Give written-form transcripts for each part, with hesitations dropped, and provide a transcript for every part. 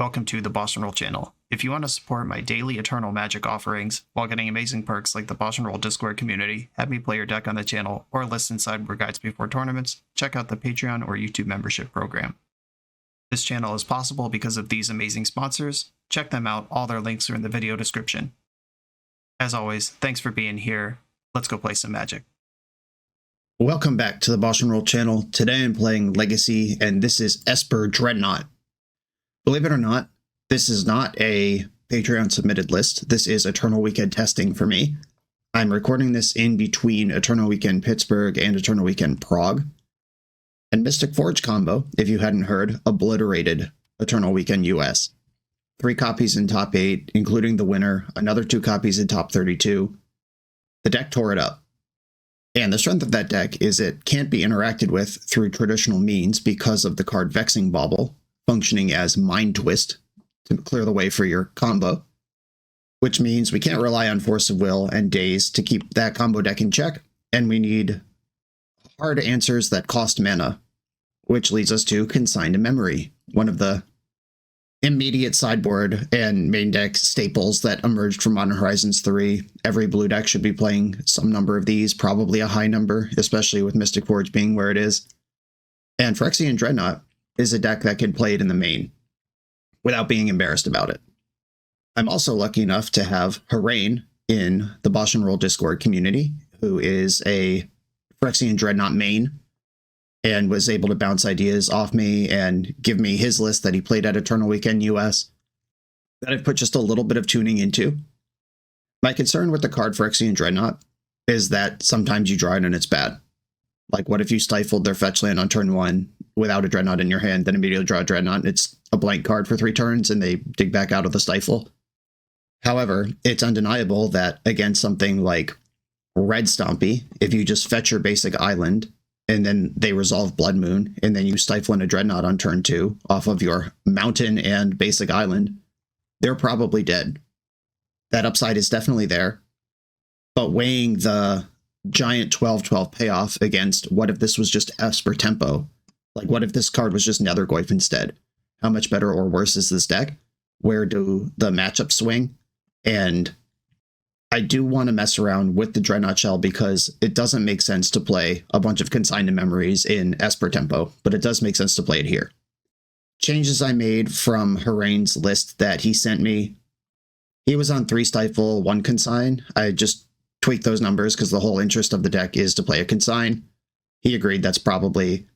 welcome to the BoshNRoll channel. If you want to support my daily Eternal Magic offerings while getting amazing perks like the BoshNRoll Discord community, have me play your deck on the channel, or listen sideboard guides before tournaments, check out the Patreon or YouTube membership program. This channel is possible because of these amazing sponsors. Check them out, all their links are in the video description. As always, thanks for being here. Let's go play some Magic. Welcome back to the BoshNRoll channel. Today I'm playing Legacy, and this is Esper Dreadnought. Believe it or not, this is not a Patreon submitted list. This is Eternal Weekend testing for me. I'm recording this in between Eternal Weekend Pittsburgh and Eternal Weekend Prague. And Mystic Forge combo, if you hadn't heard, obliterated Eternal Weekend US. 3 copies in top 8, including the winner, another 2 copies in top 32. The deck tore it up. And the strength of that deck is it can't be interacted with through traditional means because of the card Vexing Bauble, functioning as Mind Twist to clear the way for your combo, which means we can't rely on Force of Will and Daze to keep that combo deck in check, and we need hard answers that cost mana, which leads us to Consigned to Memory, one of the immediate sideboard and main deck staples that emerged from Modern Horizons 3. Every blue deck should be playing some number of these, probably a high number, especially with Mystic Forge being where it is. And Phyrexian Dreadnought is a deck that can play it in the main without being embarrassed about it. I'm also lucky enough to have Harain in the BoshNRoll Discord community, who is a Phyrexian Dreadnought main, and was able to bounce ideas off me and give me his list that he played at Eternal Weekend US that I've put just a little bit of tuning into. My concern with the card Phyrexian Dreadnought is that sometimes you draw it and it's bad. Like, what if you stifled their fetch land on turn 1 without a Dreadnought in your hand, then immediately draw a Dreadnought, and it's a blank card for 3 turns, and they dig back out of the stifle? However, it's undeniable that against something like Red Stompy, if you just fetch your basic island, and then they resolve Blood Moon, and then you stifle in a Dreadnought on turn 2 off of your mountain and basic island, they're probably dead. That upside is definitely there, but weighing the giant 12-12 payoff against what if this was just Esper Tempo? Like, what if this card was just Nethergoyf instead? How much better or worse is this deck? Where do the matchups swing? And I do want to mess around with the Dreadnought Shell because it doesn't make sense to play a bunch of Consigned to Memories in Esper Tempo, but it does make sense to play it here. Changes I made from Harain's list that he sent me. He was on 3 Stifle, 1 Consign. I just tweaked those numbers because the whole interest of the deck is to play a Consign. He agreed that's probably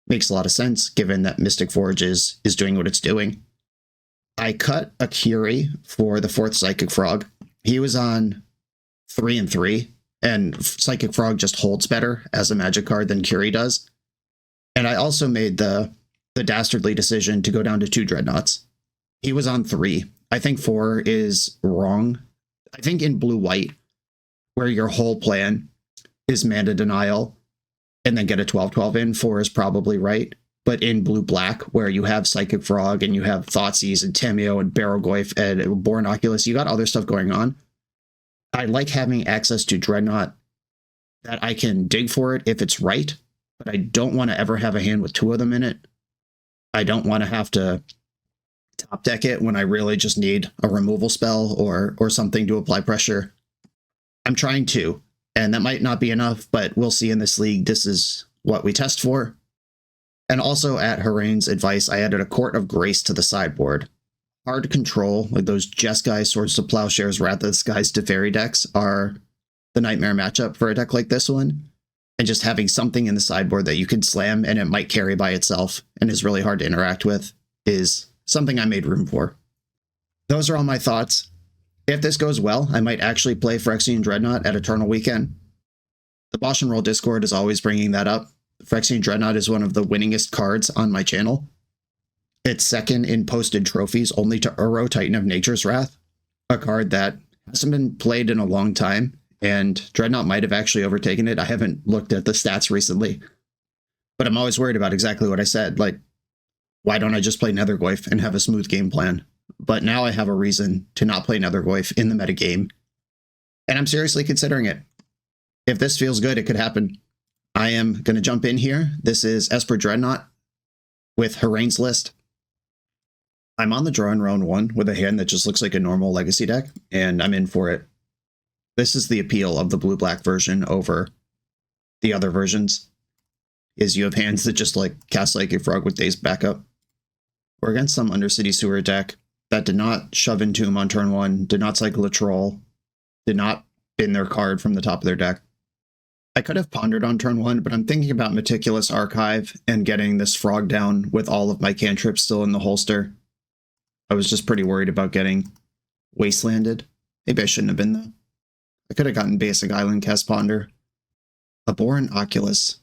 makes a lot of sense given that Mystic Forge is doing what it's doing. I cut a Curie for the 4th Psychic Frog. He was on 3 and 3, and Psychic Frog just holds better as a Magic card than Curie does. And I also made the dastardly decision to go down to 2 Dreadnoughts. He was on 3. I think 4 is wrong. I think in blue-white, where your whole plan is mana denial and then get a 12-12 in, 4 is probably right. But in blue-black, where you have Psychic Frog and you have Thoughtseize and Tameo and Barrowgoyf and Born Oculus, you got other stuff going on. I like having access to Dreadnought that I can dig for it if it's right, but I don't want to ever have a hand with 2 of them in it. I don't want to have to top deck it when I really just need a removal spell or something to apply pressure. I'm trying to, and that might not be enough, but we'll see in this league. This is what we test for. And also at Harain's advice, I added a Court of Grace to the sideboard. Hard control, like those Jeskai, Swords to Plowshares, Wrath of the Skies to Fairy decks are the nightmare matchup for a deck like this one. And just having something in the sideboard that you can slam and it might carry by itself and is really hard to interact with is something I made room for. Those are all my thoughts. If this goes well, I might actually play Phyrexian Dreadnought at Eternal Weekend. The BoshNRoll Discord is always bringing that up. Phyrexian Dreadnought is one of the winningest cards on my channel. It's second in posted trophies only to Uro, Titan of Nature's Wrath, a card that hasn't been played in a long time, and Dreadnought might have actually overtaken it. I haven't looked at the stats recently, but I'm always worried about exactly what I said. Like, why don't I just play Nethergoyf and have a smooth game plan? But now I have a reason to not play Nethergoyf in the metagame, and I'm seriously considering it. If this feels good, it could happen. I am going to jump in here. This is Esper Dreadnought with Harain's list. I'm on the draw in round 1 with a hand that just looks like a normal Legacy deck, and I'm in for it. This is the appeal of the blue-black version over the other versions, is you have hands that just like cast like a frog with Daze backup. We're against some Undercity Sewer deck that did not shove Entomb on turn 1, did not cycle a Troll, did not bin their card from the top of their deck. I could have pondered on turn 1, but I'm thinking about Meticulous Archive and getting this frog down with all of my cantrips still in the holster. I was just pretty worried about getting wastelanded. Maybe I shouldn't have been, though. I could have gotten Basic Island Cast Ponder. Abhorrent Oculus.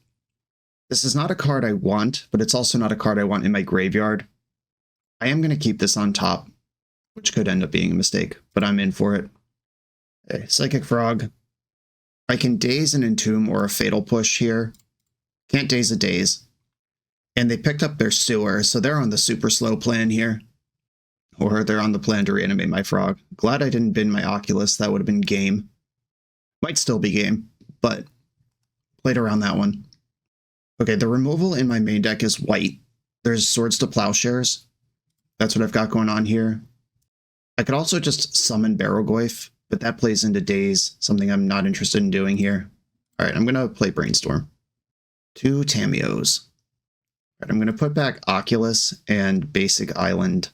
This is not a card I want, but it's also not a card I want in my graveyard. I am going to keep this on top, which could end up being a mistake, but I'm in for it. Okay, Psychic Frog. I can Daze an Entomb or a Fatal Push here. Can't Daze a Daze. And they picked up their Sewer, so they're on the super slow plan here. Or they're on the plan to reanimate my Frog. Glad I didn't bin my Oculus, that would have been game. Might still be game, but played around that one. Okay, the removal in my main deck is white. There's Swords to Plowshares. That's what I've got going on here. I could also just summon Barrowgoyf, but that plays into Daze, something I'm not interested in doing here. Alright, I'm going to play Brainstorm. 2 Tamios. Alright, I'm going to put back Oculus and Basic Island.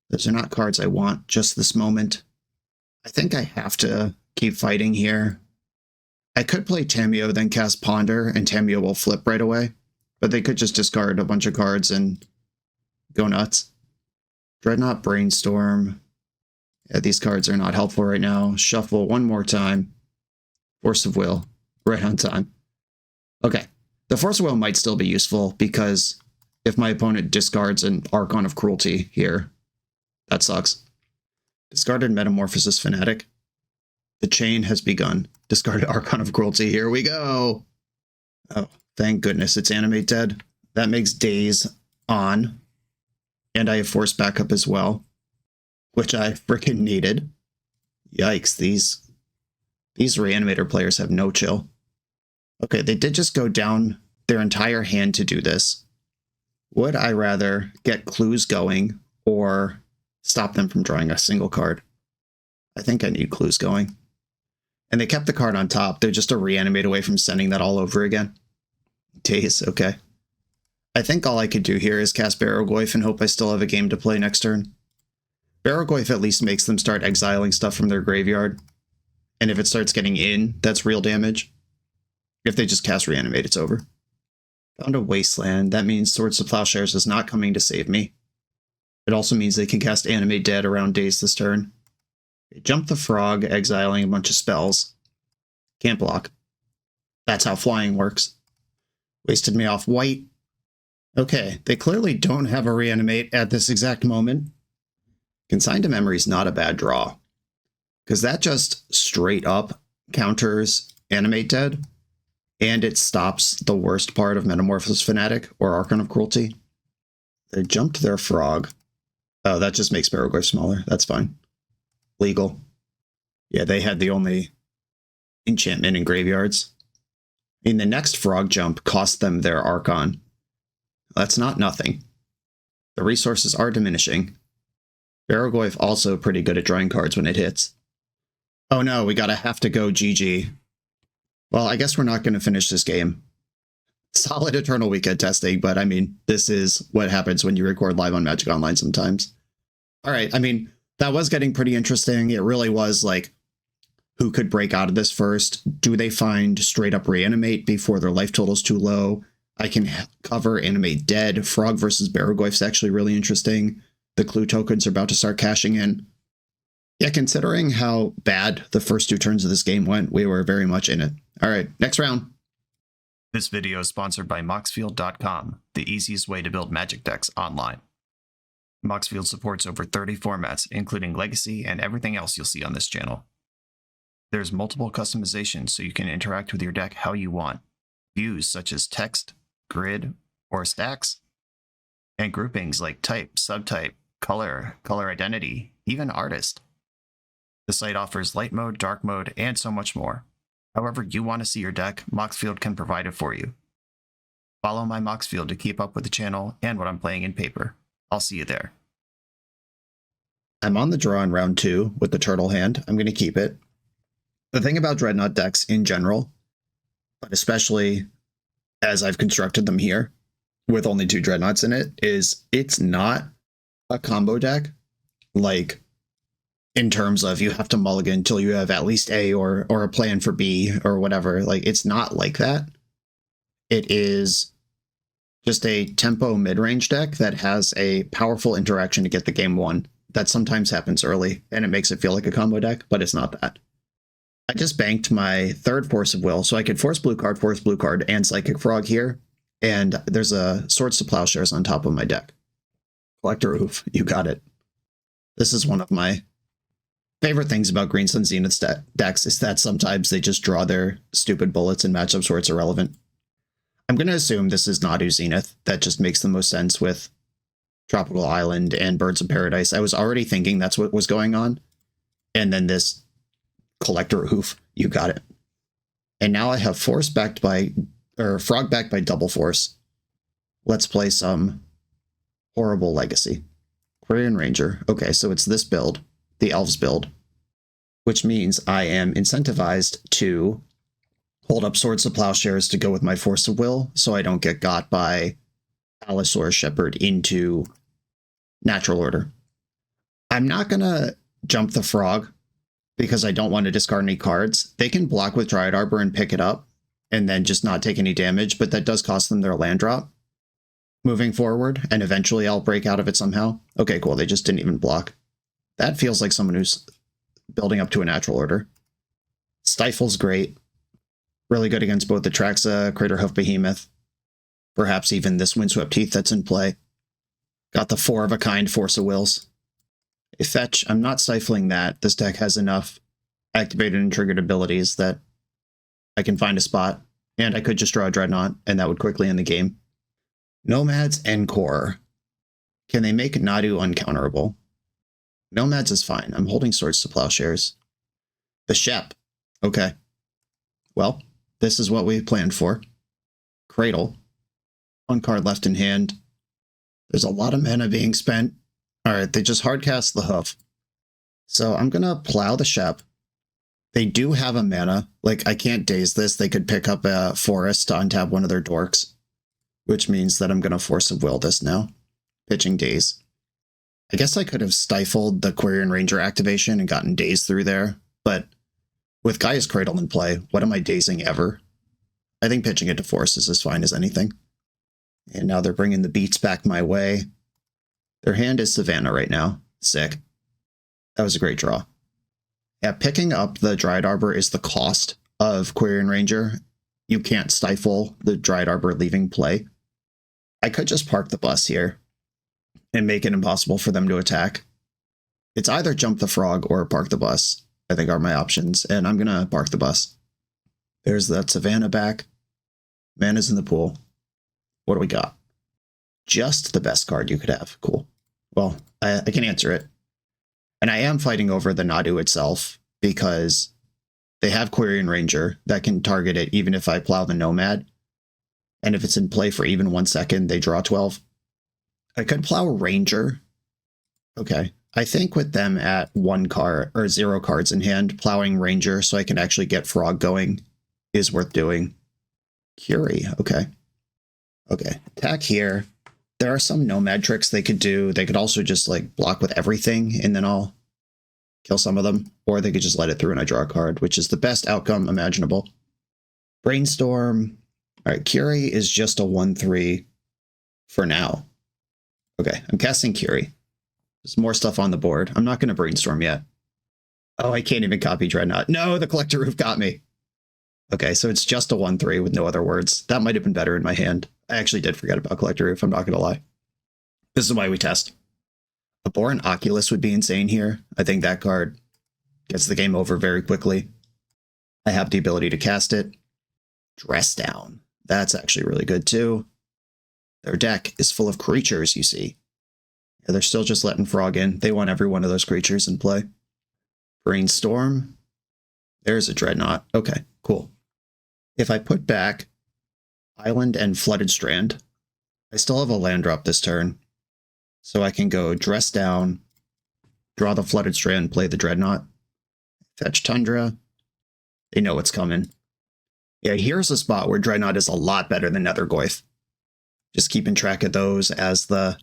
Those are not cards I want just this moment. I think I have to keep fighting here. I could play Tameo, then cast Ponder, and Tameo will flip right away. But they could just discard a bunch of cards and go nuts. Dreadnought, Brainstorm. Yeah, these cards are not helpful right now. Shuffle one more time. Force of Will. Right on time. Okay. The Force of Will might still be useful, because if my opponent discards an Archon of Cruelty here, that sucks. Discarded Metamorphosis Fanatic. The chain has begun. Discarded Archon of Cruelty. Here we go. Oh, thank goodness it's Animate Dead. That makes Daze on. And I have Force backup as well, which I freaking needed. Yikes, these Reanimator players have no chill. Okay, they did just go down their entire hand to do this. Would I rather get clues going or stop them from drawing a single card? I think I need clues going. And they kept the card on top. They're just a reanimate away from sending that all over again. Daze, okay. I think all I could do here is cast Barrowgoyf and hope I still have a game to play next turn. Barrowgoyf at least makes them start exiling stuff from their graveyard. And if it starts getting in, that's real damage. If they just cast Reanimate, it's over. Found a Wasteland. That means Swords to Plowshares is not coming to save me. It also means they can cast Animate Dead around Daze this turn. They jump the Frog, exiling a bunch of spells. Can't block. That's how flying works. Wasted me off white. Okay, they clearly don't have a Reanimate at this exact moment. Consigned to Memory is not a bad draw, because that just straight up counters Animate Dead, and it stops the worst part of Metamorphosis Fanatic or Archon of Cruelty. They jumped their Frog. Oh, that just makes Barrowgoyf smaller. That's fine. Legal. Yeah, they had the only enchantment in graveyards. I mean, the next Frog jump cost them their Archon. That's not nothing. The resources are diminishing. Barrowgoyf also pretty good at drawing cards when it hits. Oh no, we gotta have to go GG. Well, I guess we're not going to finish this game. Solid Eternal Weekend testing, but I mean, this is what happens when you record live on Magic Online sometimes. Alright, I mean, that was getting pretty interesting. It really was like, who could break out of this first? Do they find straight up Reanimate before their life total's too low? I can cover Animate Dead. Frog versus Barrowgoyf is actually really interesting. The clue tokens are about to start cashing in. Yeah, considering how bad the first 2 turns of this game went, we were very much in it. Alright, next round. This video is sponsored by Moxfield.com, the easiest way to build Magic decks online. Moxfield supports over 30 formats, including Legacy and everything else you'll see on this channel. There's multiple customizations so you can interact with your deck how you want. Views such as text, grid, or stacks. And groupings like type, subtype, color, color identity, even artist. The site offers light mode, dark mode, and so much more. However you want to see your deck, Moxfield can provide it for you. Follow my Moxfield to keep up with the channel and what I'm playing in paper. I'll see you there. I'm on the draw in round 2 with the turtle hand. I'm going to keep it. The thing about Dreadnought decks in general, but especially as I've constructed them here, with only 2 Dreadnoughts in it, is it's not a combo deck, like in terms of you have to mulligan until you have at least A or a plan for B or whatever. Like, it's not like that. It is just a tempo mid-range deck that has a powerful interaction to get the game won. That sometimes happens early, and it makes it feel like a combo deck, but it's not that. I just banked my 3rd Force of Will, so I could force blue card, and Psychic Frog here, and there's a Swords to Plowshares on top of my deck. Collector Oof, you got it. This is one of my favorite things about Green Sun Zenith's decks, is that sometimes they just draw their stupid bullets in matchups where it's irrelevant. I'm going to assume this is Nadu Zenith. That just makes the most sense with Tropical Island and Birds of Paradise. I was already thinking that's what was going on. And then this Collector Hoof, you got it. And now I have Frog backed by Double Force. Let's play some horrible Legacy. Quirion Ranger. Okay, so it's this build, the Elves build, which means I am incentivized to hold up Swords to Plowshares to go with my Force of Will, so I don't get got by Allosaurus Shepherd into Natural Order. I'm not going to jump the Frog because I don't want to discard any cards. They can block with Dryad Arbor and pick it up and then just not take any damage, but that does cost them their land drop moving forward, and eventually I'll break out of it somehow. Okay, cool. They just didn't even block. That feels like someone who's building up to a Natural Order. Stifle's great. Really good against both the Traxa, Craterhoof Behemoth. Perhaps even this Windswept Teeth that's in play. Got the 4-of-a-kind Force of Wills. A fetch, I'm not stifling that. This deck has enough activated and triggered abilities that I can find a spot, and I could just draw a Dreadnought, and that would quickly end the game. Nomads Encore. Can they make Nadu uncounterable? Nomads is fine. I'm holding Swords to Plowshares. The Shep. Okay. Well, this is what we planned for. Cradle. 1 card left in hand. There's a lot of mana being spent. Alright, they just hardcast the Hoof. So I'm going to plow the Shep. They do have a mana. Like, I can't daze this. They could pick up a Forest to untap one of their dorks, which means that I'm going to Force of Will this now. Pitching Daze. I guess I could have stifled the Quirion Ranger activation and gotten Daze through there, but with Gaia's Cradle in play, what am I dazing ever? I think pitching it to Force is as fine as anything. And now they're bringing the beats back my way. Their hand is Savannah right now. Sick. That was a great draw. Yeah, picking up the Dryad Arbor is the cost of Quirion Ranger. You can't stifle the Dryad Arbor leaving play. I could just park the bus here and make it impossible for them to attack. It's either jump the Frog or park the bus, I think, are my options, and I'm going to park the bus. There's that Savannah back. Mana's in the pool. What do we got? Just the best card you could have. Cool. Well, I can answer it. And I am fighting over the Nadu itself because they have Quirion Ranger that can target it even if I plow the Nomad. And if it's in play for even 1 second, they draw 12. I could plow Ranger. Okay. I think with them at 1 card or 0 cards in hand, plowing Ranger so I can actually get Frog going is worth doing. Curie. Okay. Okay. Attack here. There are some Nomad tricks they could do. They could also just like block with everything and then I'll kill some of them. Or they could just let it through and I draw a card, which is the best outcome imaginable. Brainstorm. All right. Curie is just a 1/3 for now. Okay. I'm casting Curie. There's more stuff on the board. I'm not going to brainstorm yet. Oh, I can't even copy Dreadnought. No, the Collector Roof got me. Okay, so it's just a 1/3 with no other words. That might have been better in my hand. I actually did forget about Collector Roof, I'm not going to lie. This is why we test. Abhorrent Oculus would be insane here. I think that card gets the game over very quickly. I have the ability to cast it. Dress Down. That's actually really good too. Their deck is full of creatures, you see. Yeah, they're still just letting Frog in. They want every one of those creatures in play. Brainstorm. There's a Dreadnought. Okay, cool. If I put back Island and Flooded Strand, I still have a land drop this turn. So I can go Dress Down, Draw the Flooded Strand, play the Dreadnought. Fetch Tundra. They know what's coming. Yeah, here's a spot where Dreadnought is a lot better than Nethergoyf. Just keeping track of those as the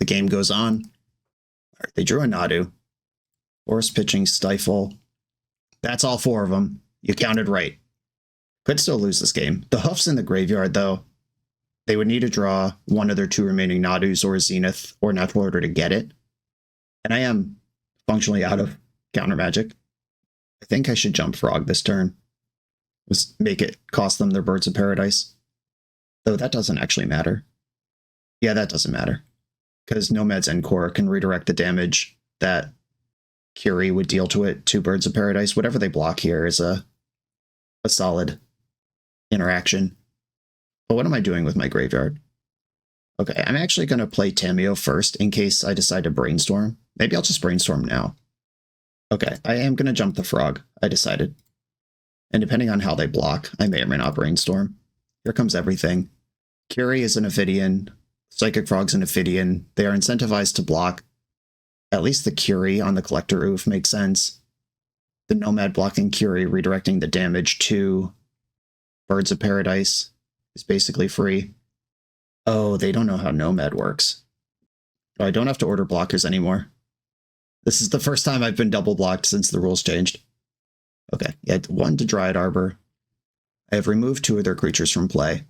game goes on. All right, they drew a Nadu. Force pitching, Stifle. That's all 4 of them. You counted right. Could still lose this game. The Hoof's in the graveyard, though. They would need to draw one of their 2 remaining Nadus or Zenith or Natural Order to get it. And I am functionally out of counter magic. I think I should jump Frog this turn. Just make it cost them their Birds of Paradise. Though that doesn't actually matter. Yeah, that doesn't matter. Because Nomad's Encore can redirect the damage that Curie would deal to it to Birds of Paradise. Whatever they block here is a solid interaction. But what am I doing with my graveyard? Okay, I'm actually going to play Tamiyo first in case I decide to brainstorm. Maybe I'll just brainstorm now. Okay, I am going to jump the Frog, I decided. And depending on how they block, I may or may not brainstorm. Here comes everything. Curie is an Ophidian. Psychic Frog's an Ophidian. They are incentivized to block. At least the Curie on the Collector Oof makes sense. The Nomad blocking Curie, redirecting the damage to Birds of Paradise is basically free. Oh, they don't know how Nomad works. Oh, I don't have to order blockers anymore. This is the first time I've been double blocked since the rules changed. Okay, yeah, 1 to Dryad Arbor. I have removed 2 of their creatures from play.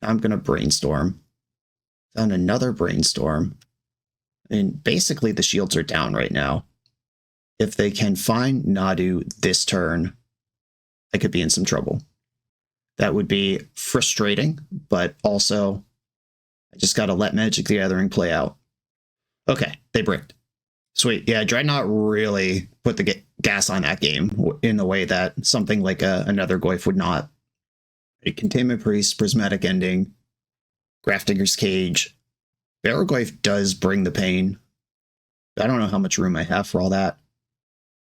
Now I'm going to brainstorm. Found another brainstorm. I mean, basically the shields are down right now. If they can find Nadu this turn, I could be in some trouble. That would be frustrating, but also I just got to let Magic the Gathering play out. Okay, they bricked. Sweet. Yeah, Dreadnought really put the gas on that game in the way that something like another Goyf would not. A Containment Priest, Prismatic Ending, Grafdigger's Cage. Barrogoyf does bring the pain. I don't know how much room I have for all that.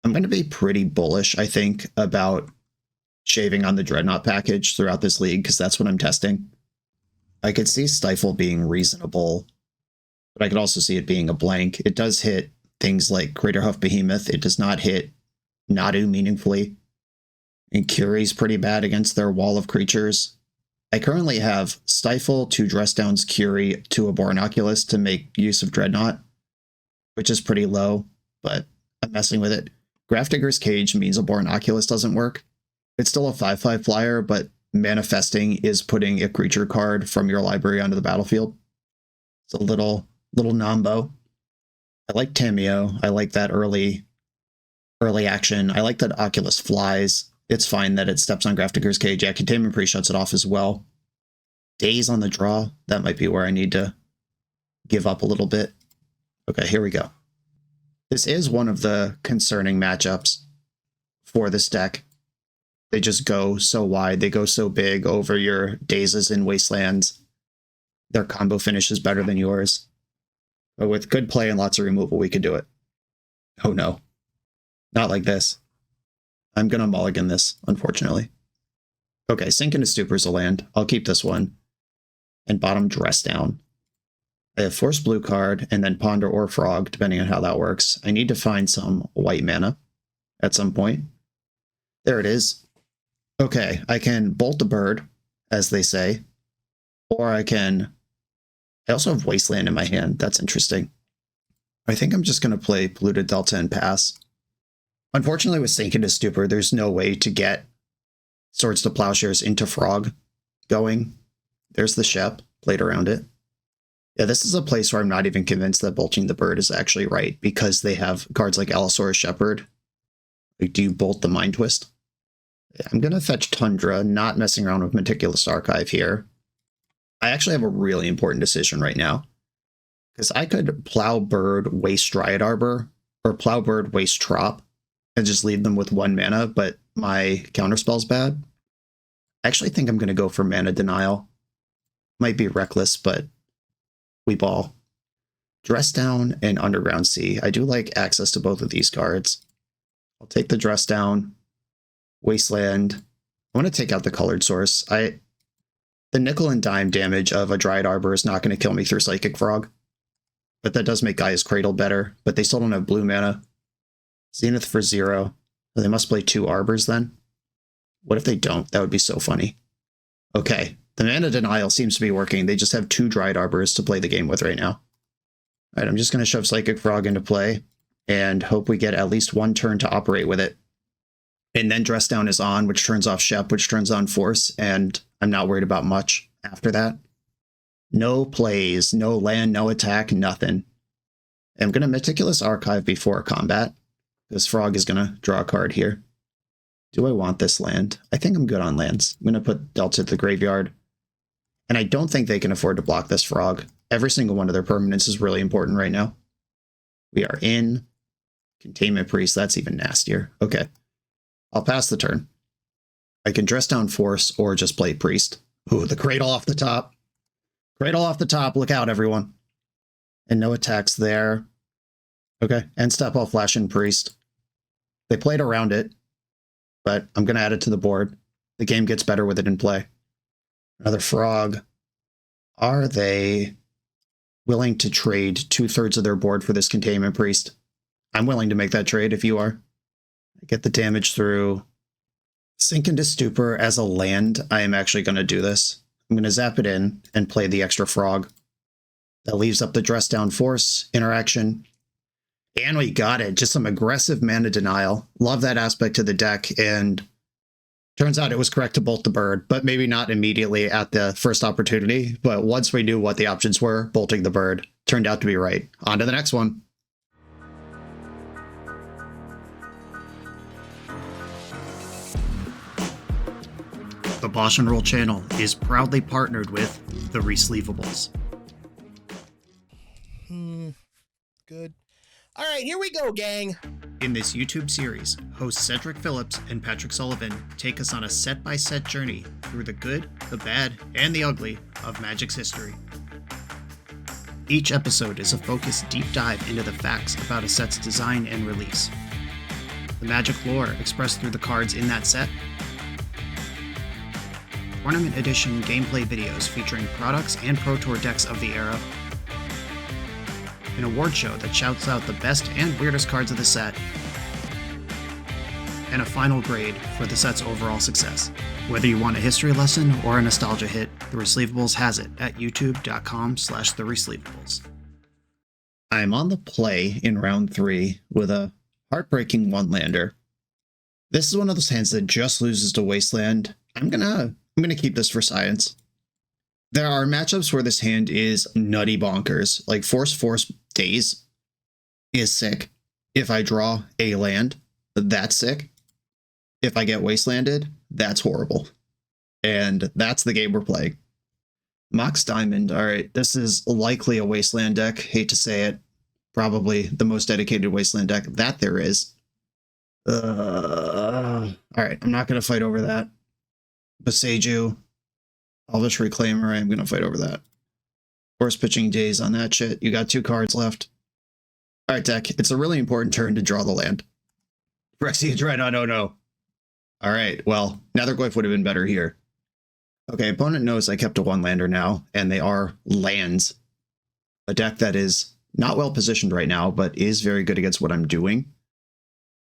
I'm going to be pretty bullish, I think, about shaving on the Dreadnought package throughout this league, because that's what I'm testing. I could see Stifle being reasonable, but I could also see it being a blank. It does hit things like Greater Huff Behemoth. It does not hit Nadu meaningfully. And Curie's pretty bad against their wall of creatures. I currently have Stifle, 2 Dress Downs, Curie, 2 a Bornoculus to make use of Dreadnought, which is pretty low, but I'm messing with it. Grafdigger's Cage means a Bornoculus doesn't work. It's still a 5/5 flyer, but manifesting is putting a creature card from your library onto the battlefield. It's a little nombo. I like Tamiyo. I like that early action. I like that Oculus flies. It's fine that it steps on Grafdigger's Cage. Yeah, Containment Priest shuts it off as well. Daze on the draw. That might be where I need to give up a little bit. Okay, here we go. This is one of the concerning matchups for this deck. They just go so wide. They go so big over your Dazes and Wastelands. Their combo finish is better than yours. But with good play and lots of removal, we could do it. Oh no. Not like this. I'm going to mulligan this, unfortunately. Okay, Sink into Stupor's a land. I'll keep this one. And bottom Dress Down. I have Force Blue card, and then Ponder or Frog, depending on how that works. I need to find some white mana at some point. There it is. Okay, I can Bolt the Bird, as they say. Or I can... I also have Wasteland in my hand. That's interesting. I think I'm just going to play Polluted Delta and pass. Unfortunately, with Sink into Stupor, there's no way to get Swords to Plowshares into Frog going. There's the Shep, played around it. Yeah, this is a place where I'm not even convinced that Bolting the Bird is actually right, because they have cards like Allosaurus Shepherd. Like, do you bolt the Mind Twist? Yeah, I'm going to fetch Tundra, not messing around with Meticulous Archive here. I actually have a really important decision right now, because I could Plow Bird, waste Dryad Arbor, or Plow Bird, waste Trop, and just leave them with 1 mana, but my counterspell's bad. I actually think I'm going to go for Mana Denial. Might be reckless, but we ball. Dress Down and Underground Sea. I do like access to both of these cards. I'll take the Dress Down. Wasteland. I want to take out the Colored Source. The nickel and dime damage of a Dryad Arbor is not going to kill me through Psychic Frog. but that does make Gaia's Cradle better, but they still don't have blue mana. Zenith for 0. So they must play 2 Arbors then? What if they don't? That would be so funny. Okay, the mana denial seems to be working. They just have 2 Dried Arbors to play the game with right now. Alright, I'm just going to shove Psychic Frog into play and hope we get at least 1 turn to operate with it. And then Dress Down is on, which turns off Shep, which turns on Force, and I'm not worried about much after that. No plays, no land, no attack, nothing. I'm going to Meticulous Archive before combat. This Frog is going to draw a card here. Do I want this land? I think I'm good on lands. I'm going to put Delta to the graveyard. And I don't think they can afford to block this Frog. Every single one of their permanents is really important right now. We are in. Containment Priest, that's even nastier. Okay. I'll pass the turn. I can Dress Down Force or just play Priest. Ooh, the Cradle off the top. Cradle off the top. Look out, everyone. And no attacks there. Okay. End step, I'll flash in Priest. They played around it, but I'm going to add it to the board. The game gets better with it in play. Another Frog. Are they willing to trade 2/3 of their board for this Containment Priest? I'm willing to make that trade if you are. I get the damage through. Sink into Stupor as a land. I am actually going to do this. I'm going to zap it in and play the extra Frog. That leaves up the Dress Down Force interaction. And we got it. Just some aggressive mana denial. Love that aspect to the deck. And turns out it was correct to bolt the bird, but maybe not immediately at the first opportunity. But once we knew what the options were, bolting the bird turned out to be right. On to the next one. The BoshNRoll channel is proudly partnered with the Resleevables. Good. All right, here we go, gang. In this YouTube series, hosts Cedric Phillips and Patrick Sullivan take us on a set-by-set journey through the good, the bad, and the ugly of Magic's history. Each episode is a focused deep dive into the facts about a set's design and release, the Magic lore expressed through the cards in that set, Tournament Edition gameplay videos featuring products and Pro Tour decks of the era, an award show that shouts out the best and weirdest cards of the set, and a final grade for the set's overall success. Whether you want a history lesson or a nostalgia hit, The Resleevables has it at youtube.com/TheResleevables. I'm on the play in round 3 with a heartbreaking one-lander. This is one of those hands that just loses to Wasteland. I'm gonna keep this for science. There are matchups where this hand is nutty bonkers, like Force Daze is sick. If I draw a land, that's sick. If I get Wastelanded, that's horrible. And that's the game we're playing. Mox Diamond, alright, this is likely a Wasteland deck, hate to say it. Probably the most dedicated Wasteland deck that there is. Alright, I'm not going to fight over that. Boseiju, Elvish Reclaimer, I'm going to fight over that. Force Pitching Daze on that shit. You got 2 cards left. Alright, deck, it's a really important turn to draw the land. Phyrexian Dreadnought, oh no. Alright, well, Netherglyph would have been better here. Okay, opponent knows I kept a one-lander now, and they are lands. A deck that is not well positioned right now, but is very good against what I'm doing.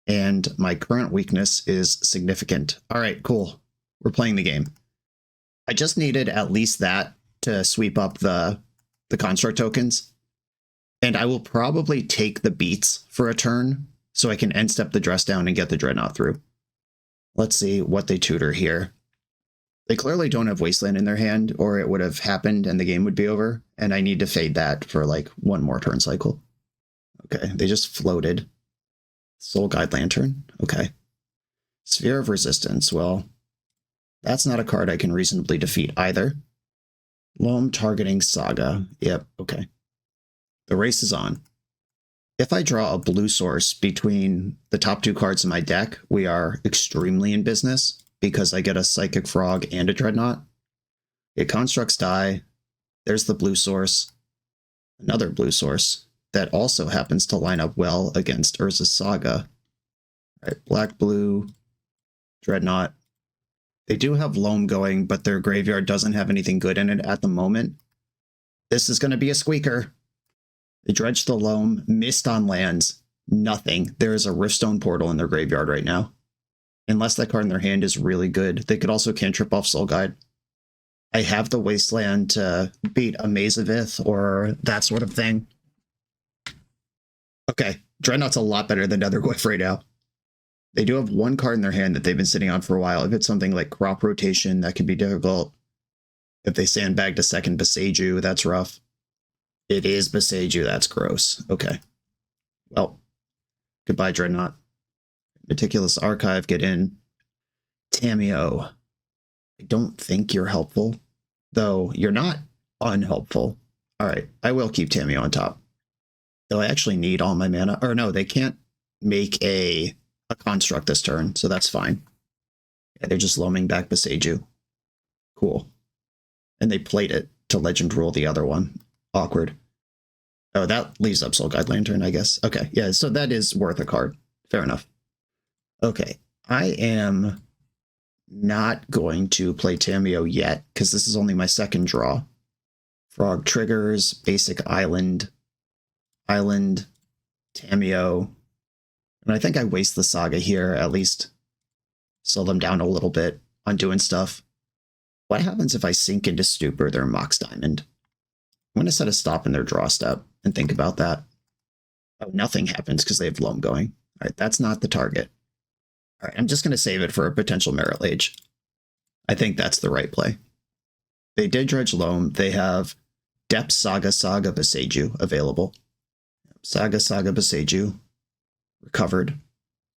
And my current weakness is significant. Alright, cool. We're playing the game. I just needed at least that to sweep up the construct tokens. And I will probably take the beats for a turn so I can end step the Dress Down and get the Dreadnought through. Let's see what they tutor here. They clearly don't have Wasteland in their hand, or it would have happened and the game would be over. And I need to fade that for like 1 more turn cycle. Okay, they just floated. Soul Guide Lantern. Okay. Sphere of Resistance. Well, that's not a card I can reasonably defeat either. Loam Targeting Saga. Yep, okay. The race is on. If I draw a blue source between the top 2 cards in my deck, we are extremely in business because I get a Psychic Frog and a Dreadnought. It constructs die. There's the blue source. Another blue source that also happens to line up well against Urza's Saga. All right, black-blue, Dreadnought. They do have Loam going, but their graveyard doesn't have anything good in it at the moment. This is going to be a squeaker. They dredged the loam, missed on lands, nothing. There is a Riftstone portal in their graveyard right now. Unless that card in their hand is really good. They could also cantrip off Soul Guide. I have the Wasteland to beat a Maze of Ith or that sort of thing. Okay, Dreadnought's a lot better than Nether Glyph right now. They do have one card in their hand that they've been sitting on for a while. If it's something like Crop Rotation, that could be difficult. If they sandbagged a second Boseiju, that's rough. It is Boseiju, that's gross. Okay. Well, goodbye, Dreadnought. Meticulous Archive, get in. Tameo. I don't think you're helpful, though you're not unhelpful. All right, I will keep Tameo on top. Though I actually need all my mana. Or no, they can't make a construct this turn, so that's fine. Yeah, they're just loaming back Boseiju. Cool. And they played it to Legend Rule the other one. Awkward. Oh, that leaves up Soul Guide Lantern, I guess. Okay, yeah, so that is worth a card. Fair enough. Okay, I am not going to play Tameo yet, because this is only my second draw. Frog triggers, basic island, Tameo. And I think I waste the Saga here, at least slow them down a little bit on doing stuff. What happens if I sink into Stupor their Mox Diamond? I'm going to set a stop in their draw step and think about that. Oh, nothing happens because they have Loam going. All right, that's not the target. All right, I'm just going to save it for a potential Merit Lage. I think that's the right play. They did dredge Loam. They have Depth Saga Boseiju available. Saga Boseiju. Recovered.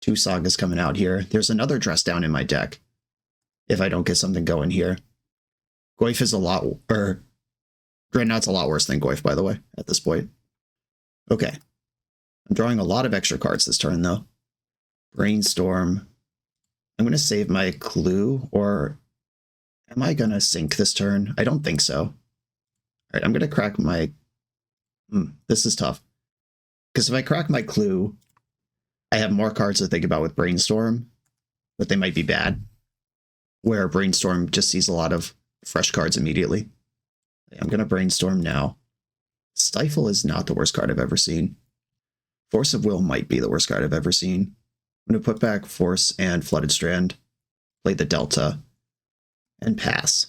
2 Sagas coming out here. There's another Dress Down in my deck. If I don't get something going here. Goyf is a lot... Dreadnought's a lot worse than Goyf, by the way, at this point. Okay. I'm drawing a lot of extra cards this turn, though. Brainstorm. I'm going to save my clue, or am I going to sink this turn? I don't think so. All right, I'm going to crack my... this is tough. Because if I crack my clue, I have more cards to think about with Brainstorm, but they might be bad. Where Brainstorm just sees a lot of fresh cards immediately. I'm going to Brainstorm now. Stifle is not the worst card I've ever seen. Force of Will might be the worst card I've ever seen. I'm going to put back Force and Flooded Strand, play the Delta, and pass.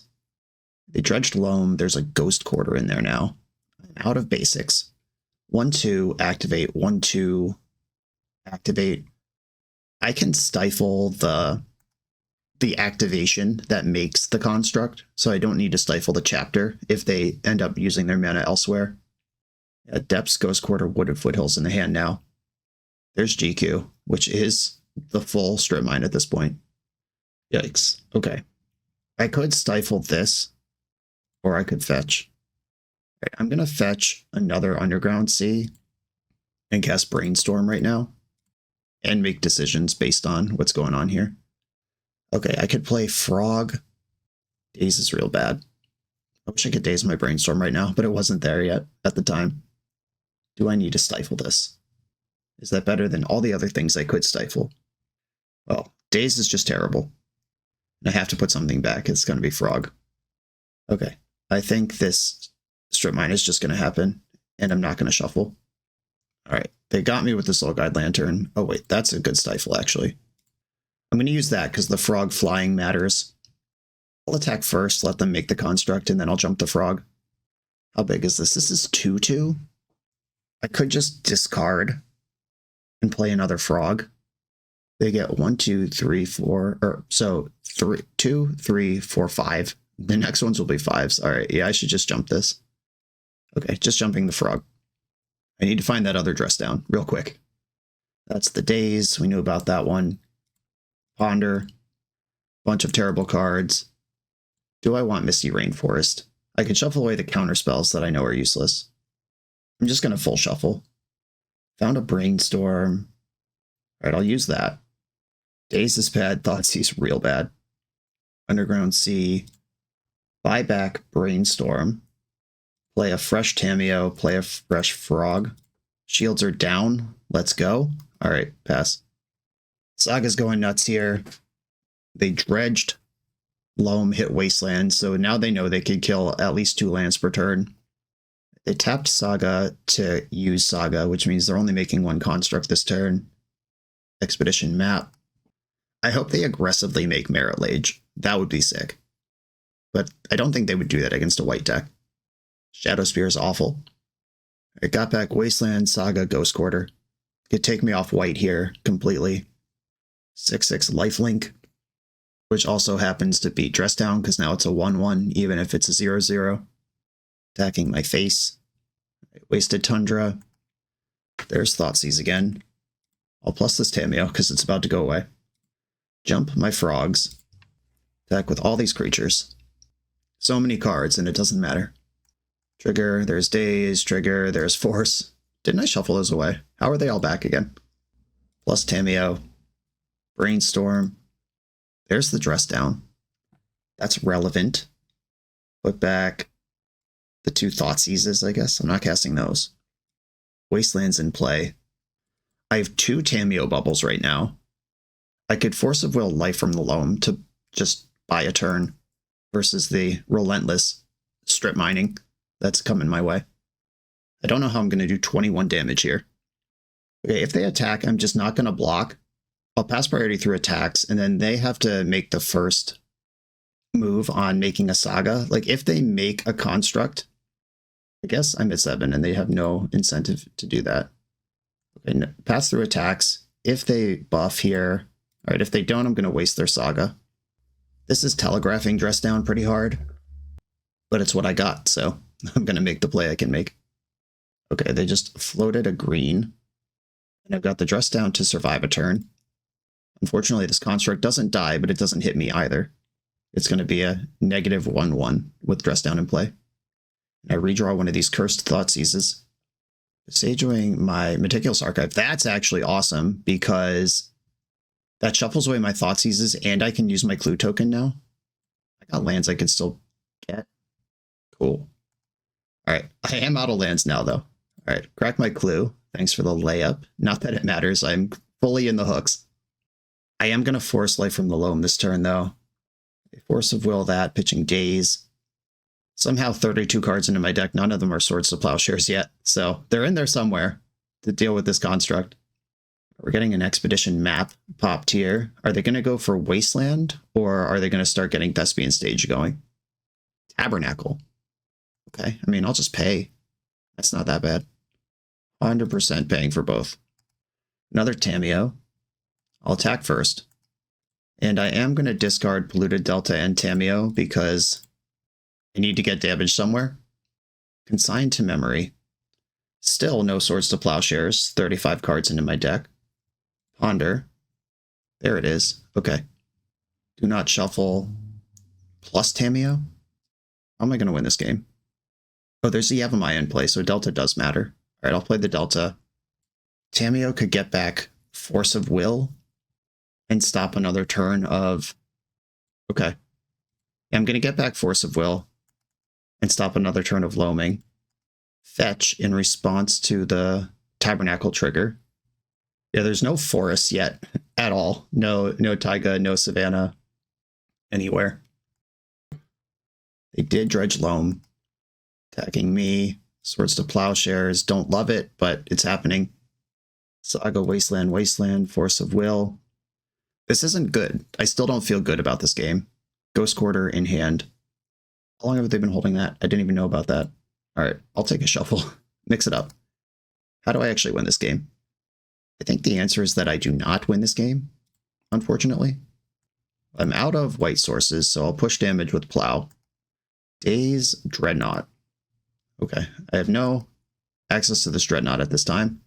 They dredged Loam. There's a Ghost Quarter in there now. I'm out of basics. 1-2, activate. 1-2, activate. I can stifle the activation that makes the construct, so I don't need to stifle the chapter if they end up using their mana elsewhere. Depths, Ghost Quarter, Wooded Foothills in the hand now. There's GQ, which is the full strip mine at this point. Yikes. Okay. I could stifle this, or I could fetch. Right, I'm going to fetch another Underground Sea and cast Brainstorm right now and make decisions based on what's going on here. Okay, I could play Frog. Daze is real bad. I wish I could daze my Brainstorm right now, but it wasn't there yet at the time. Do I need to stifle this? Is that better than all the other things I could stifle? Well, Daze is just terrible. And I have to put something back. It's going to be Frog. Okay, I think this strip mine is just going to happen, and I'm not going to shuffle. All right, they got me with the Soul Guide Lantern. Oh wait, that's a good stifle, actually. I'm going to use that because the Frog flying matters. I'll attack first, let them make the construct, and then I'll jump the Frog. How big is this? This is 2-2. I could just discard and play another Frog. They get 1, 2, 3, 4, or so 3, 2, 3, 4, 5. The next ones will be 5s. All right, yeah, I should just jump this. Okay, just jumping the Frog. I need to find that other Dress Down real quick. That's the Daze. We knew about that one. Ponder. Bunch of terrible cards. Do I want Misty Rainforest? I could shuffle away the counter spells that I know are useless. I'm just going to full shuffle. Found a Brainstorm. All right, I'll use that. Daze is bad. Thoughtseize real bad. Underground Sea. Buy back Brainstorm. Play a fresh Tameo. Play a fresh Frog. Shields are down. Let's go. All right, pass. Saga's going nuts here. They dredged. Loam hit Wasteland, so now they know they could kill at least 2 lands per turn. They tapped Saga to use Saga, which means they're only making one construct this turn. Expedition map. I hope they aggressively make Merit Lage. That would be sick. But I don't think they would do that against a white deck. Shadow Spear is awful. I got back Wasteland, Saga, Ghost Quarter. Could take me off white here completely. 6/6 Lifelink, which also happens to beat Dress Down because now it's a 1/1, even if it's a 0/0. Attacking my face. Wasted Tundra. There's Thoughtseize again. I'll plus this Tameo because it's about to go away. Jump my frogs. Attack with all these creatures. So many cards, and it doesn't matter. Trigger, there's Daze, Trigger, there's Force. Didn't I shuffle those away? How are they all back again? Plus Tameo. Brainstorm. There's the Dress Down. That's relevant. Put back the 2 Thoughtseizes, I guess. I'm not casting those. Wasteland's in play. I have 2 Tameo bubbles right now. I could Force of Will Life from the Loam to just buy a turn versus the relentless strip mining that's coming my way. I don't know how I'm going to do 21 damage here. Okay, if they attack, I'm just not going to block. I'll pass priority through attacks, and then they have to make the first move on making a Saga. Like, if they make a construct, I guess I'm at 7, and they have no incentive to do that. Okay, no, pass through attacks. If they buff here, all right, if they don't, I'm going to waste their Saga. This is telegraphing Dress Down pretty hard, but it's what I got, so I'm going to make the play I can make. Okay, they just floated a green, and I've got the Dress Down to survive a turn. Unfortunately, this construct doesn't die, but it doesn't hit me either. It's going to be a negative 1/1 with Dress Down in play. And I redraw one of these Cursed Thoughtseizes. Sageing my Meticulous Archive. That's actually awesome, because that shuffles away my Thoughtseizes, and I can use my Clue token now. I got lands I can still get. Cool. Alright, I am out of lands now, though. Alright, crack my Clue. Thanks for the layup. Not that it matters, I'm fully in the hooks. I am going to Force Life from the Loam this turn, though. Force of Will that, pitching Daze. Somehow 32 cards into my deck, none of them are Swords to Plowshares yet, so they're in there somewhere to deal with this construct. We're getting an Expedition map popped here. Are they going to go for Wasteland, or are they going to start getting Thespian Stage going? Tabernacle. Okay, I mean, I'll just pay. That's not that bad. 100% paying for both. Another Tameo. I'll attack first. And I am going to discard Polluted Delta and Tameo because I need to get damage somewhere. Consigned to Memory. Still no Swords to Plowshares. 35 cards into my deck. Ponder. There it is. Okay. Do not shuffle plus Tameo. How am I going to win this game? Oh, there's the Yavimaya in play, so Delta does matter. All right, I'll play the Delta. Tameo could get back Force of Will and stop another turn of... Okay. Yeah, I'm going to get back Force of Will and stop another turn of Loaming. Fetch in response to the Tabernacle trigger. Yeah, there's no forest yet at all. No taiga, no savanna anywhere. They did Dredge Loam. Attacking me. Swords to Plowshares. Don't love it, but it's happening. Saga, Wasteland, Wasteland, Force of Will. This isn't good. I still don't feel good about this game. Ghost Quarter in hand. How long have they been holding that? I didn't even know about that. Alright, I'll take a shuffle. Mix it up. How do I actually win this game? I think the answer is that I do not win this game, unfortunately. I'm out of white sources, so I'll push damage with Plow. Daze Dreadnought. Okay, I have no access to this Dreadnought at this time,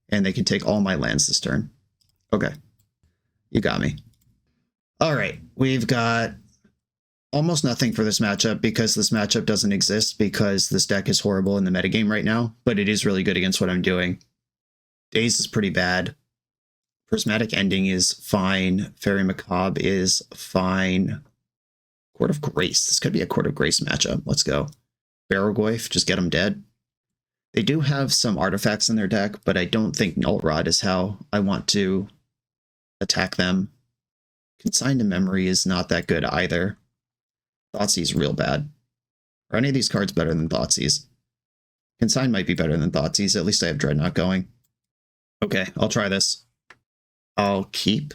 and they can take all my lands this turn. Okay, you got me. All right, we've got almost nothing for this matchup because this matchup doesn't exist because this deck is horrible in the metagame right now, but it is really good against what I'm doing. Daze is pretty bad. Prismatic Ending is fine. Fairy Macabre is fine. Court of Grace. This could be a Court of Grace matchup. Let's go. Barrogoyf, just get them dead. They do have some artifacts in their deck, but I don't think Null Rod is how I want to attack them. Consigned to Memory is not that good either. Thoughtseize is real bad. Are any of these cards better than Thoughtseize? Consign might be better than Thoughtseize. At least I have Dreadnought going. Okay, I'll try this. I'll keep.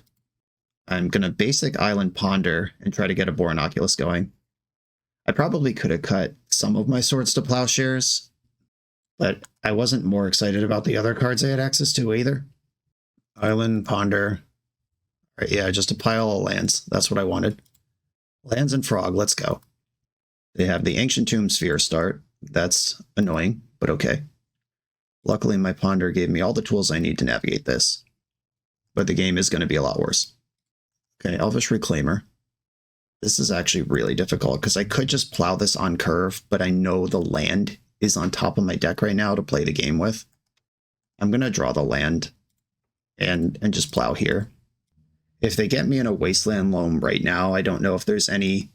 I'm going to basic Island Ponder and try to get a Borinoculus going. I probably could have cut some of my Swords to Plowshares, but I wasn't more excited about the other cards I had access to either. Island Ponder. All right, yeah, just a pile of lands. That's what I wanted. Lands and Frog, let's go. They have the Ancient Tomb Sphere start. That's annoying, but okay. Luckily, my Ponder gave me all the tools I need to navigate this. But the game is going to be a lot worse. Okay, Elvish Reclaimer. This is actually really difficult because I could just plow this on curve, but I know the land is on top of my deck right now to play the game with. I'm going to draw the land and just plow here. If they get me in a Wasteland Loam right now, I don't know if there's any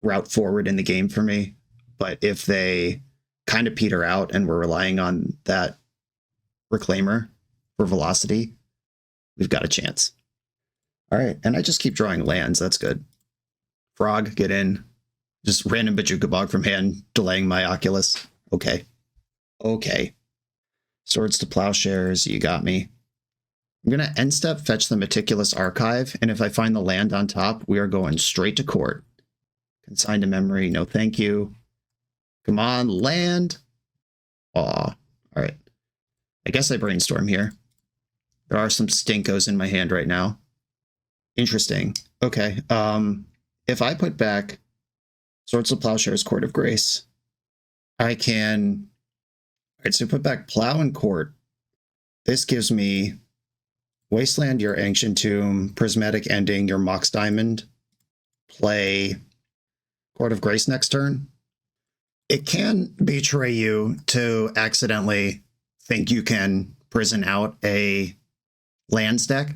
route forward in the game for me. But if they kind of peter out and we're relying on that Reclaimer for velocity, we've got a chance. All right, and I just keep drawing lands. That's good. Frog, get in. Just random Bajuka Bog from hand, delaying my Oculus. Okay. Okay. Swords to Plowshares, you got me. I'm going to end step fetch the Meticulous Archive, and if I find the land on top, we are going straight to court. Consign to memory, no thank you. Come on, land. Aw, all right. I guess I brainstorm here. There are some stinkos in my hand right now. Interesting. Okay, if I put back Swords to Plowshares, Court of Grace, I can... All right, so put back Plow and Court. This gives me Wasteland, your Ancient Tomb, Prismatic Ending, your Mox Diamond, play Court of Grace next turn. It can betray you to accidentally think you can prison out a lands deck,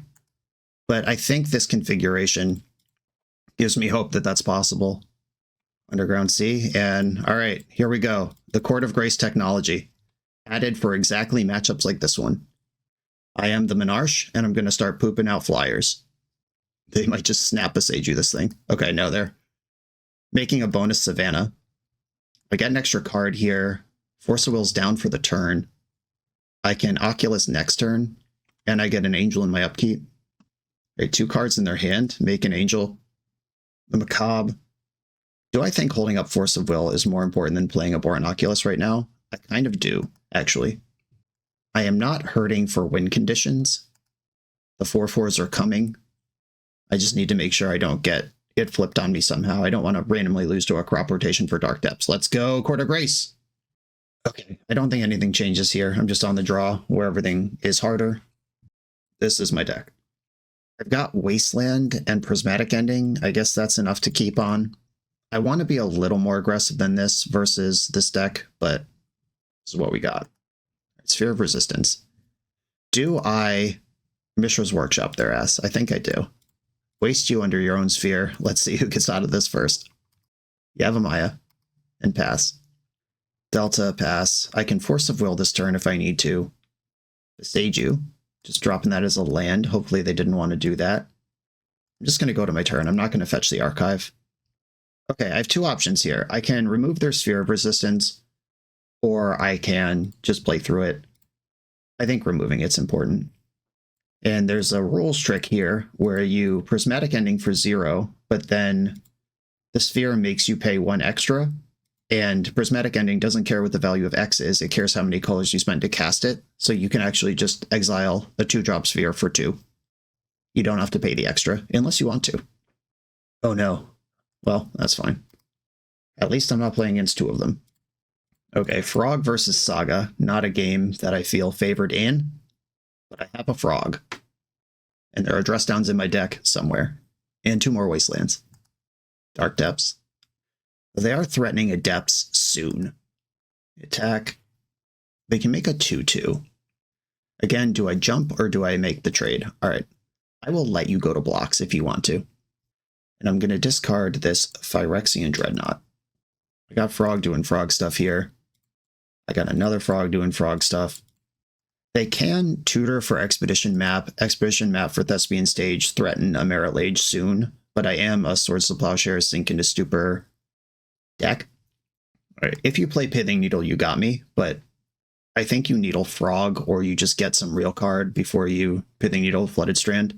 but I think this configuration gives me hope that that's possible. Underground Sea, and all right, here we go. The Court of Grace technology, added for exactly matchups like this one. I am the Menarche, and I'm going to start pooping out flyers. They might just snap beside you this thing. Okay, no, they're making a bonus Savannah. I get an extra card here. Force of Will's down for the turn. I can Oculus next turn, and I get an Angel in my upkeep. Right, 2 cards in their hand, make an Angel. The Macabre. Do I think holding up Force of Will is more important than playing a Borinoculus right now? I kind of do, actually. I am not hurting for win conditions. The 4/4s are coming. I just need to make sure I don't get it flipped on me somehow. I don't want to randomly lose to a crop rotation for Dark Depths. Let's go, Court of Grace. Okay, I don't think anything changes here. I'm just on the draw where everything is harder. This is my deck. I've got Wasteland and Prismatic Ending. I guess that's enough to keep on. I want to be a little more aggressive than this versus this deck, but this is what we got. Sphere of Resistance. Do I Mishra's Workshop their ass? I think I do. Waste you under your own sphere. Let's see who gets out of this first. Yavimaya. And pass. Delta, pass. I can Force of Will this turn if I need to. Sage you. Just dropping that as a land. Hopefully they didn't want to do that. I'm just going to go to my turn. I'm not going to fetch the Archive. Okay, I have 2 options here. I can remove their Sphere of Resistance, or I can just play through it. I think removing it's important. And there's a rules trick here where you Prismatic Ending for 0, but then the sphere makes you pay 1 extra, and Prismatic Ending doesn't care what the value of X is, it cares how many colors you spend to cast it, so you can actually just exile a 2-drop sphere for 2. You don't have to pay the extra, unless you want to. Oh no. Well, that's fine. At least I'm not playing against 2 of them. Okay, Frog versus Saga. Not a game that I feel favored in, but I have a Frog. And there are dress downs in my deck somewhere. And 2 more Wastelands. Dark Depths. They are threatening a Depths soon. Attack. They can make a 2/2. Again, do I jump or do I make the trade? All right. I will let you go to blocks if you want to. And I'm going to discard this Phyrexian Dreadnought. I got Frog doing Frog stuff here. I got another Frog doing Frog stuff. They can tutor for Expedition Map for Thespian Stage, threaten a Merit Lage soon, but I am a Swords to Plowshares Sink into Stupor deck. All right, if you play Pithing Needle, you got me, but I think you Needle Frog, or you just get some real card before you Pithing Needle Flooded Strand.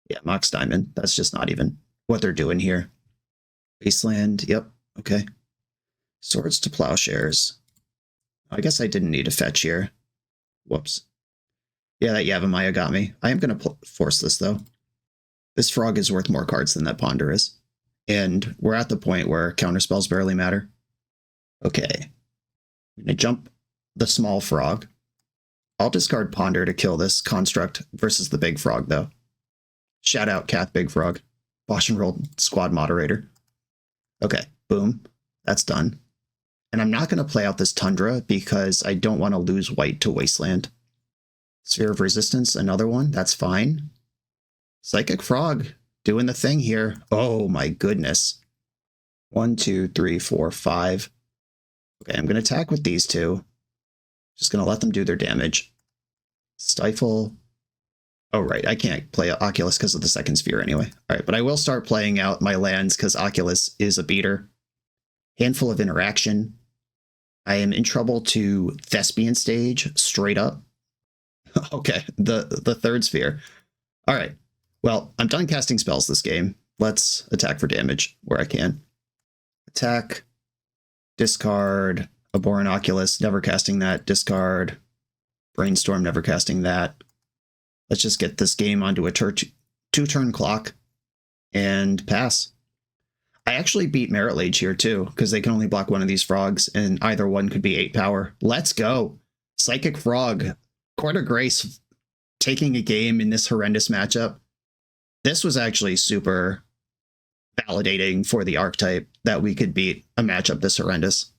Yeah, Mox Diamond. That's just not even what they're doing here. Wasteland. Yep. Okay. Swords to Plowshares. I guess I didn't need a fetch here. Whoops. Yeah, that Yavimaya got me. I am going to force this, though. This frog is worth more cards than that Ponder is. And we're at the point where counterspells barely matter. Okay. I'm going to jump the small frog. I'll discard Ponder to kill this construct versus the big frog, though. Shout out, Kath Big Frog. BoshNRoll squad moderator. Okay, boom. That's done. And I'm not going to play out this Tundra because I don't want to lose white to Wasteland. Sphere of Resistance, another one. That's fine. Psychic Frog doing the thing here. Oh my goodness. 1, 2, 3, 4, 5. Okay, I'm going to attack with these two. Just going to let them do their damage. Stifle. Oh, right. I can't play Oculus because of the second sphere anyway. All right, but I will start playing out my lands because Oculus is a beater. Handful of Interaction. I am in trouble to Thespian Stage straight up. Okay, the third sphere. All right. Well, I'm done casting spells this game. Let's attack for damage where I can. Attack. Discard. Abhorrent Oculus. Never casting that. Discard. Brainstorm. Never casting that. Let's just get this game onto a two-turn clock and pass. I actually beat Merit Lage here too, because they can only block one of these frogs, and either one could be 8 power. Let's go. Psychic Frog. Court of Grace taking a game in this horrendous matchup. This was actually super validating for the archetype that we could beat a matchup this horrendous.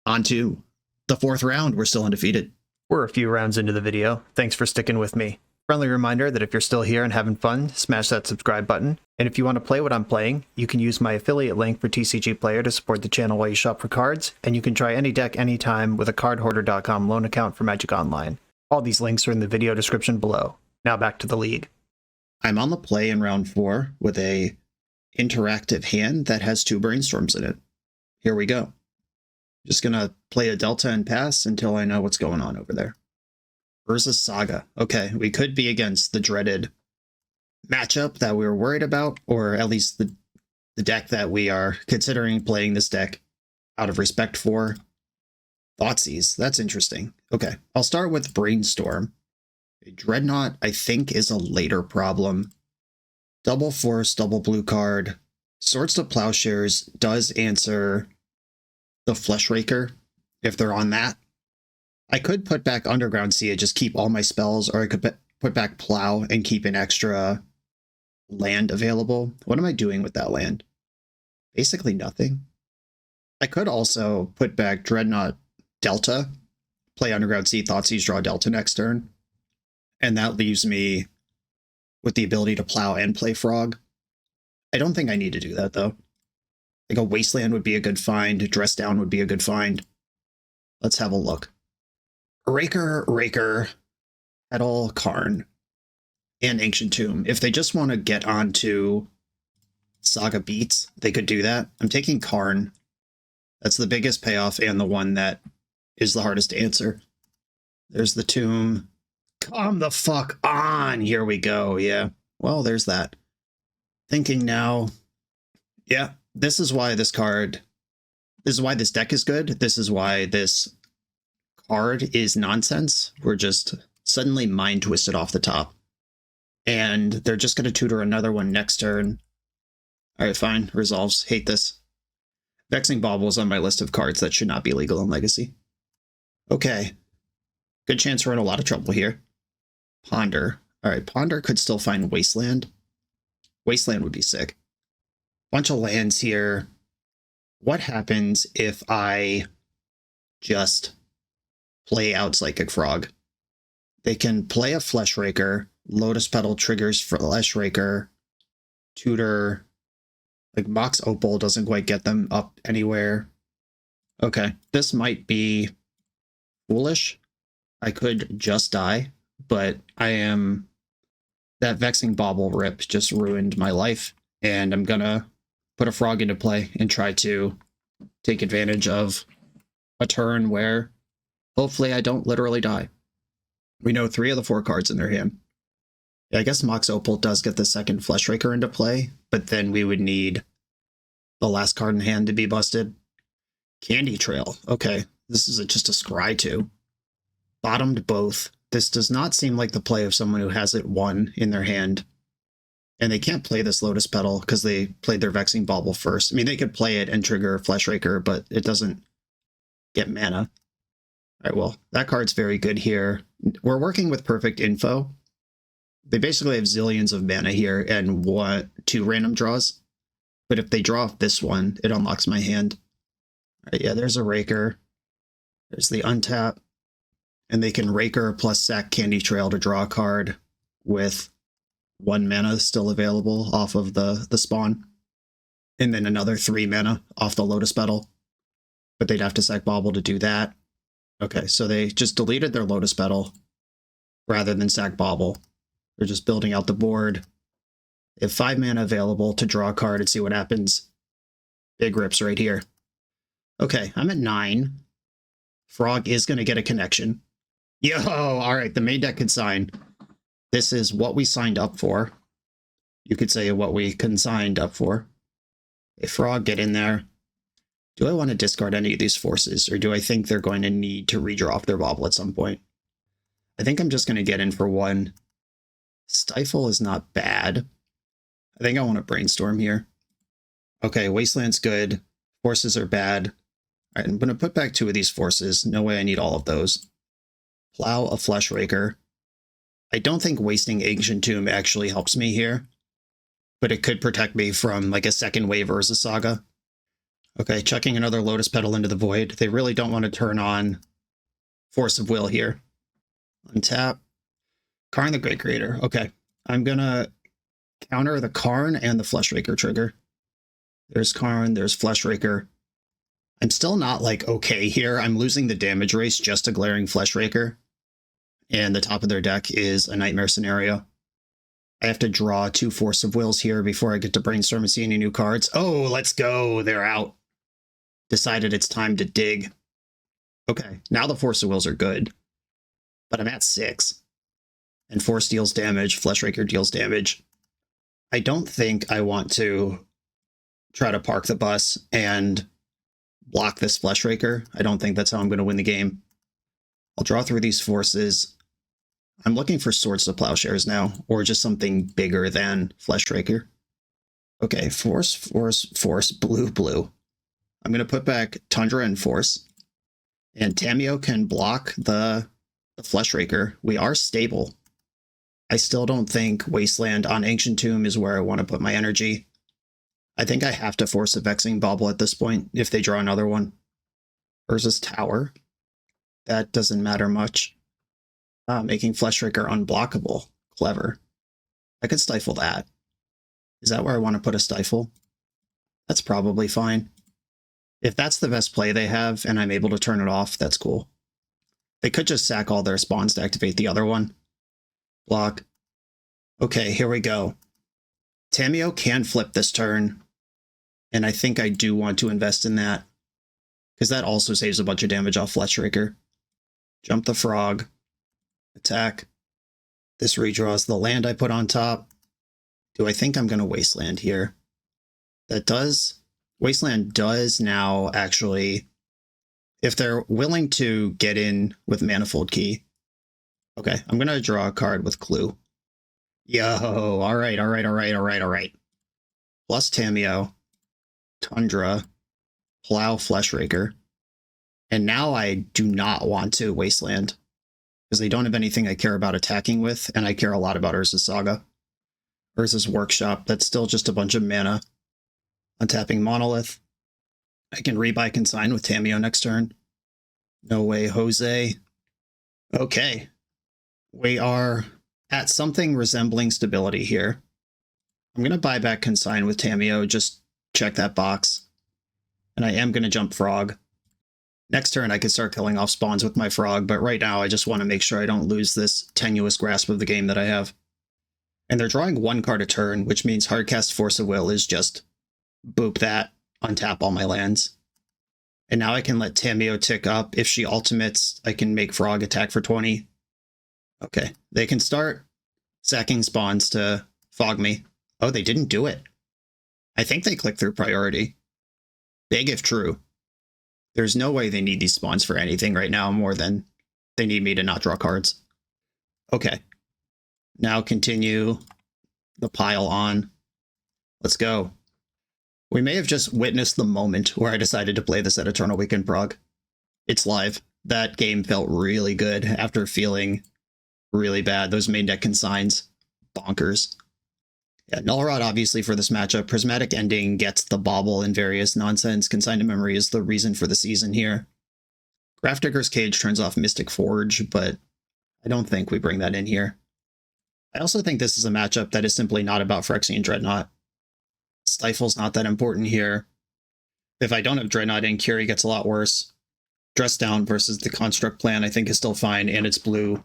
On to the 4th round. We're still undefeated. We're a few rounds into the video. Thanks for sticking with me. Friendly reminder that if you're still here and having fun, smash that subscribe button. And if you want to play what I'm playing, you can use my affiliate link for TCG Player to support the channel while you shop for cards, and you can try any deck anytime with a cardhoarder.com loan account for Magic Online. All these links are in the video description below. Now back to the league. I'm on the play in round 4 with a interactive hand that has 2 Brainstorms in it. Here we go. Just gonna play a Delta and pass until I know what's going on over there. Urza Saga. Okay, we could be against the dreaded matchup that we were worried about, or at least the deck that we are considering playing this deck out of respect for. Thoughtseize. That's interesting. Okay, I'll start with Brainstorm. Dreadnought, I think, is a later problem. Double Force, double blue card. Swords to Plowshares does answer the Fleshraker if they're on that. I could put back Underground Sea and just keep all my spells, or I could put back Plow and keep an extra land available. What am I doing with that land? Basically nothing. I could also put back Dreadnought Delta, play Underground Sea, Thoughtseize, draw Delta next turn, and that leaves me with the ability to Plow and play Frog. I don't think I need to do that, though. Like a Wasteland would be a good find, Dress Down would be a good find. Let's have a look. Raker, Petal, Karn, and Ancient Tomb. If they just want to get onto Saga Beats, they could do that. I'm taking Karn. That's the biggest payoff and the one that is the hardest to answer. There's the Tomb. Come the fuck on! Here we go, yeah. Well, there's that. Thinking now. Yeah, this is why this card... This is why this deck is good. This is why this card is nonsense. We're just suddenly mind twisted off the top. And they're just going to tutor another one next turn. Alright, fine. Resolves. Hate this. Vexing Bauble is on my list of cards that should not be legal in Legacy. Okay. Good chance we're in a lot of trouble here. Ponder. Alright, Ponder could still find Wasteland. Wasteland would be sick. Bunch of lands here. What happens if I just play out Psychic Frog? They can play a Fleshraker. Lotus Petal triggers Fleshraker. Tutor. Like, Mox Opal doesn't quite get them up anywhere. Okay, this might be foolish. I could just die, but I am... That Vexing Bauble rip just ruined my life, and I'm gonna put a Frog into play and try to take advantage of a turn where Hopefully I don't literally die. We know 3 of the 4 cards in their hand. Yeah, I guess Mox Opal does get the second Fleshraker into play, but then we would need the last card in hand to be busted. Candy Trail. Okay, this is just a scry 2. Bottomed both. This does not seem like the play of someone who has it 1 in their hand. And they can't play this Lotus Petal because they played their Vexing Bauble first. I mean, they could play it and trigger Fleshraker, but it doesn't get mana. All right, well, that card's very good here. We're working with perfect info. They basically have zillions of mana here and 2 random draws. But if they draw off this one, it unlocks my hand. All right, yeah, there's a Raker. There's the untap. And they can Raker plus sack Candy Trail to draw a card with 1 mana still available off of the spawn. And then another 3 mana off the Lotus Petal. But they'd have to sack Bauble to do that. Okay, so they just deleted their Lotus Petal rather than sack Bauble. They're just building out the board. They have 5 mana available to draw a card and see what happens. Big rips right here. Okay, I'm at 9. Frog is going to get a connection. Yo, all right, the main deck consign. This is what we signed up for. You could say what we consigned up for. A Frog, get in there. Do I want to discard any of these forces, or do I think they're going to need to redraw off their Bauble at some point? I think I'm just going to get in for 1. Stifle is not bad. I think I want to brainstorm here. Okay, Wasteland's good. Forces are bad. All right, I'm going to put back 2 of these forces. No way I need all of those. Plow a Fleshraker. I don't think wasting Ancient Tomb actually helps me here, but it could protect me from like a second wave Urza Saga. Okay, chucking another Lotus Petal into the void. They really don't want to turn on Force of Will here. Untap. Karn the Great Creator. Okay, I'm going to counter the Karn and the Fleshraker trigger. There's Karn, there's Fleshraker. I'm still not like okay here. I'm losing the damage race just to Glaring Fleshraker. And the top of their deck is a Nightmare Scenario. I have to draw 2 Force of Wills here before I get to brainstorm and see any new cards. Oh, let's go. They're out. Decided it's time to dig. Okay, now the Force of Wills are good. But I'm at 6. And Force deals damage, Fleshraker deals damage. I don't think I want to try to park the bus and block this Fleshraker. I don't think that's how I'm going to win the game. I'll draw through these forces. I'm looking for Swords to Plowshares now, or just something bigger than Fleshraker. Okay, Force, Force, Force, Blue, Blue. I'm going to put back Tundra and Force. And Tamiyo can block the Fleshraker. We are stable. I still don't think Wasteland on Ancient Tomb is where I want to put my energy. I think I have to force a Vexing Bauble at this point if they draw another one. Urza's Tower. That doesn't matter much. Making Fleshraker unblockable. Clever. I could stifle that. Is that where I want to put a stifle? That's probably fine. If that's the best play they have and I'm able to turn it off, that's cool. They could just sack all their spawns to activate the other one. Block. Okay, here we go. Tamiyo can flip this turn, and I think I do want to invest in that, because that also saves a bunch of damage off Fleshraker. Jump the Frog. Attack. This redraws the land I put on top. Do I think I'm going to Wasteland here? That does. Wasteland does now actually, if they're willing to get in with Manifold Key. Okay, I'm going to draw a card with Clue. Yo, all right. Plus Tamiyo, Tundra, Plow, Fleshraker. And now I do not want to Wasteland, because they don't have anything I care about attacking with, and I care a lot about Urza's Saga. Urza's Workshop, that's still just a bunch of mana. Untapping Monolith. I can rebuy Consign with Tamiyo next turn. No way, Jose. Okay. We are at something resembling stability here. I'm going to buy back Consign with Tamiyo, just check that box. And I am going to jump Frog. Next turn I could start killing off spawns with my Frog, but right now I just want to make sure I don't lose this tenuous grasp of the game that I have. And they're drawing 1 card a turn, which means Hardcast Force of Will is just boop that, untap all my lands. And now I can let Tamiyo tick up. If she ultimates, I can make Frog attack for 20. Okay, they can start sacking spawns to fog me. Oh, they didn't do it. I think they clicked through priority. Big if true. There's no way they need these spawns for anything right now more than they need me to not draw cards. Okay. Now continue the pile on. Let's go. We may have just witnessed the moment where I decided to play this at Eternal Weekend Prague. It's live. That game felt really good after feeling really bad. Those main deck consigns, bonkers. Yeah, Null Rod obviously for this matchup. Prismatic Ending gets the bobble and various nonsense. Consigned to Memory is the reason for the season here. Grafdigger's Cage turns off Mystic Forge, but I don't think we bring that in here. I also think this is a matchup that is simply not about Phyrexian Dreadnought. Stifle's not that important here. If I don't have Dreadnought in, Curie gets a lot worse. Dress Down versus the Construct plan I think is still fine, and it's blue.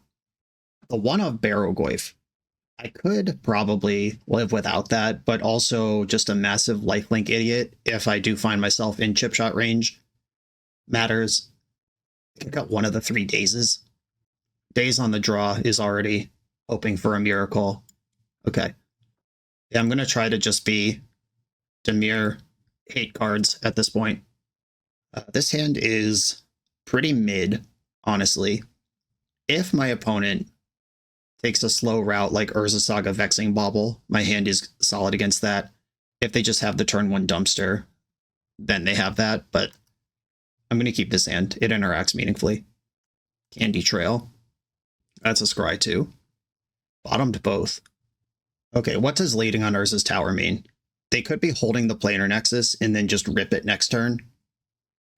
The one of Barrowgoyf. I could probably live without that, but also just a massive lifelink idiot if I do find myself in chip shot range. Matters. I got one of the 3 dazes. Daze on the draw is already hoping for a miracle. Okay. Yeah, I'm going to try to just be Demir 8 cards at this point. This hand is pretty mid, honestly. If my opponent takes a slow route like Urza Saga Vexing Bauble, my hand is solid against that. If they just have the turn 1 dumpster, then they have that, but I'm going to keep this hand. It interacts meaningfully. Candy Trail. That's a scry too. Bottomed both. Okay, what does leading on Urza's Tower mean? They could be holding the Planar Nexus and then just rip it next turn.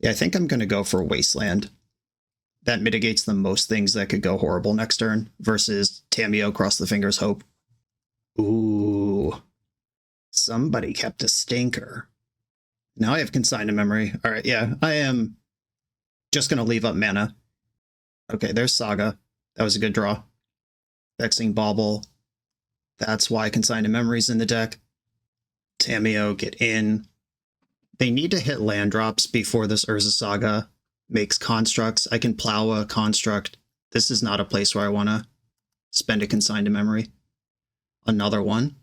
Yeah, I think I'm going to go for Wasteland. That mitigates the most things that could go horrible next turn versus Tamiyo cross the fingers hope. Ooh. Somebody kept a stinker. Now I have Consigned to Memory. All right, yeah, I am just going to leave up mana. Okay, there's Saga. That was a good draw. Vexing Bauble. That's why Consigned to Memory's in the deck. Tamiyo, get in. They need to hit land drops before this Urza Saga makes constructs. I can plow a construct. This is not a place where I want to spend a Consigned to Memory. Another one.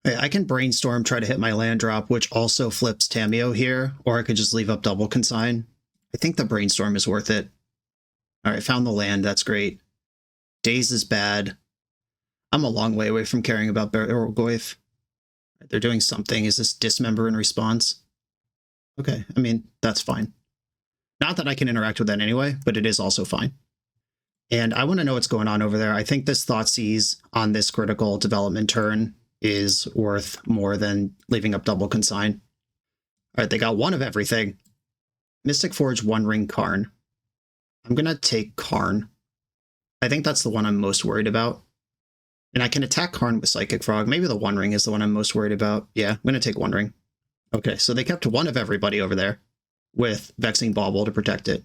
Hey, I can Brainstorm, try to hit my land drop, which also flips Tamiyo here, or I could just leave up double Consign. I think the Brainstorm is worth it. All right, found the land. That's great. Daze is bad. I'm a long way away from caring about Barrowgoyf. They're doing something. Is this Dismember in response? Okay, I mean, that's fine. Not that I can interact with that anyway, but it is also fine. And I want to know what's going on over there. I think this Thoughtseize on this critical development turn is worth more than leaving up double Consign. All right, they got one of everything. Mystic Forge, One Ring, Karn. I'm going to take Karn. I think that's the one I'm most worried about. And I can attack Karn with Psychic Frog. Maybe the One Ring is the one I'm most worried about. Yeah, I'm going to take One Ring. Okay, so they kept one of everybody over there with Vexing Bauble to protect it.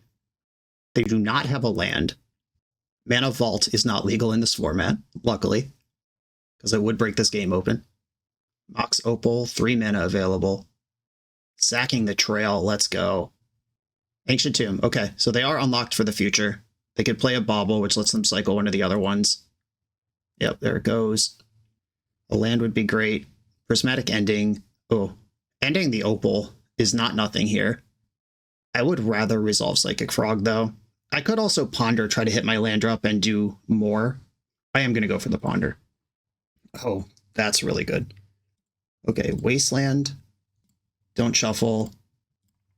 They do not have a land. Mana Vault is not legal in this format, luckily, because it would break this game open. Mox Opal, 3 mana available. Sacking the Trail, let's go. Ancient Tomb, okay, so they are unlocked for the future. They could play a Bauble, which lets them cycle one of the other ones. Yep, there it goes. A land would be great. Prismatic Ending. Oh, ending the Opal is not nothing here. I would rather resolve Psychic Frog, though. I could also Ponder, try to hit my land drop and do more. I am going to go for the Ponder. Oh, that's really good. Okay, Wasteland. Don't shuffle.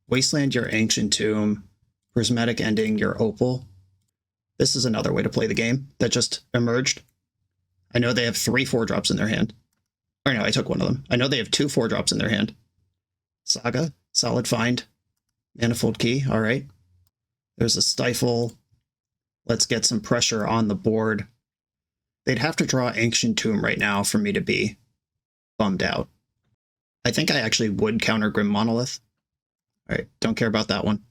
Wasteland your Ancient Tomb. Prismatic Ending your Opal. This is another way to play the game that just emerged. I know they have 3 4-drops in their hand. Or no, I took one of them. I know they have 2 4-drops in their hand. Saga, solid find. Manifold Key, all right. There's a Stifle. Let's get some pressure on the board. They'd have to draw Ancient Tomb right now for me to be bummed out. I think I actually would counter Grim Monolith. All right, don't care about that one.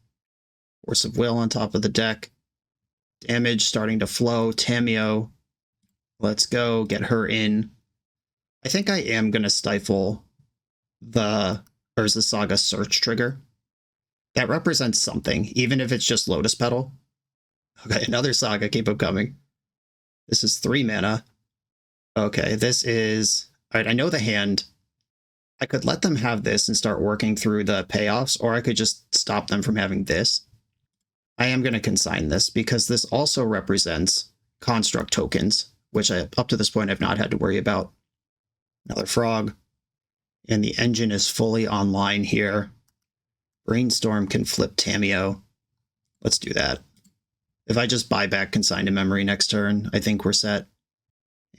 Force of Will on top of the deck. Damage starting to flow. Tamiyo. Let's go, get her in. I think I am going to stifle the Urza Saga search trigger. That represents something, even if it's just Lotus Petal. Okay, another Saga, keep them coming. This is 3 mana. Okay, this is... Alright, I know the hand. I could let them have this and start working through the payoffs, or I could just stop them from having this. I am going to consign this, because this also represents construct tokens, which up to this point I've not had to worry about. Another frog. And the engine is fully online here. Brainstorm can flip Tameo. Let's do that. If I just buy back Consign to Memory next turn, I think we're set.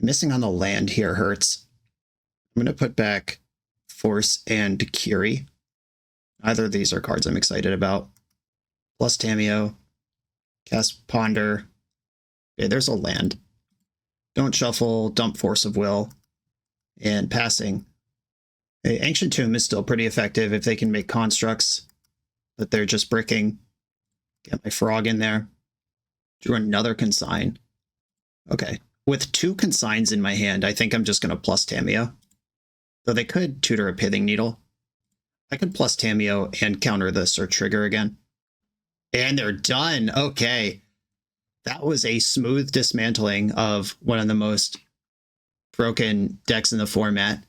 Missing on the land here hurts. I'm going to put back Force and Kiri. Either of these are cards I'm excited about. Plus Tameo. Cast Ponder. Okay, there's a land. Don't shuffle, dump Force of Will. And passing. Okay, Ancient Tomb is still pretty effective if they can make constructs that they're just bricking. Get my frog in there. Drew another consign. Okay. With 2 consigns in my hand, I think I'm just going to plus Tameo. Though they could tutor a Pithing Needle. I could plus Tameo and counter the Search Trigger again. And they're done. Okay. That was a smooth dismantling of one of the most broken decks in the format.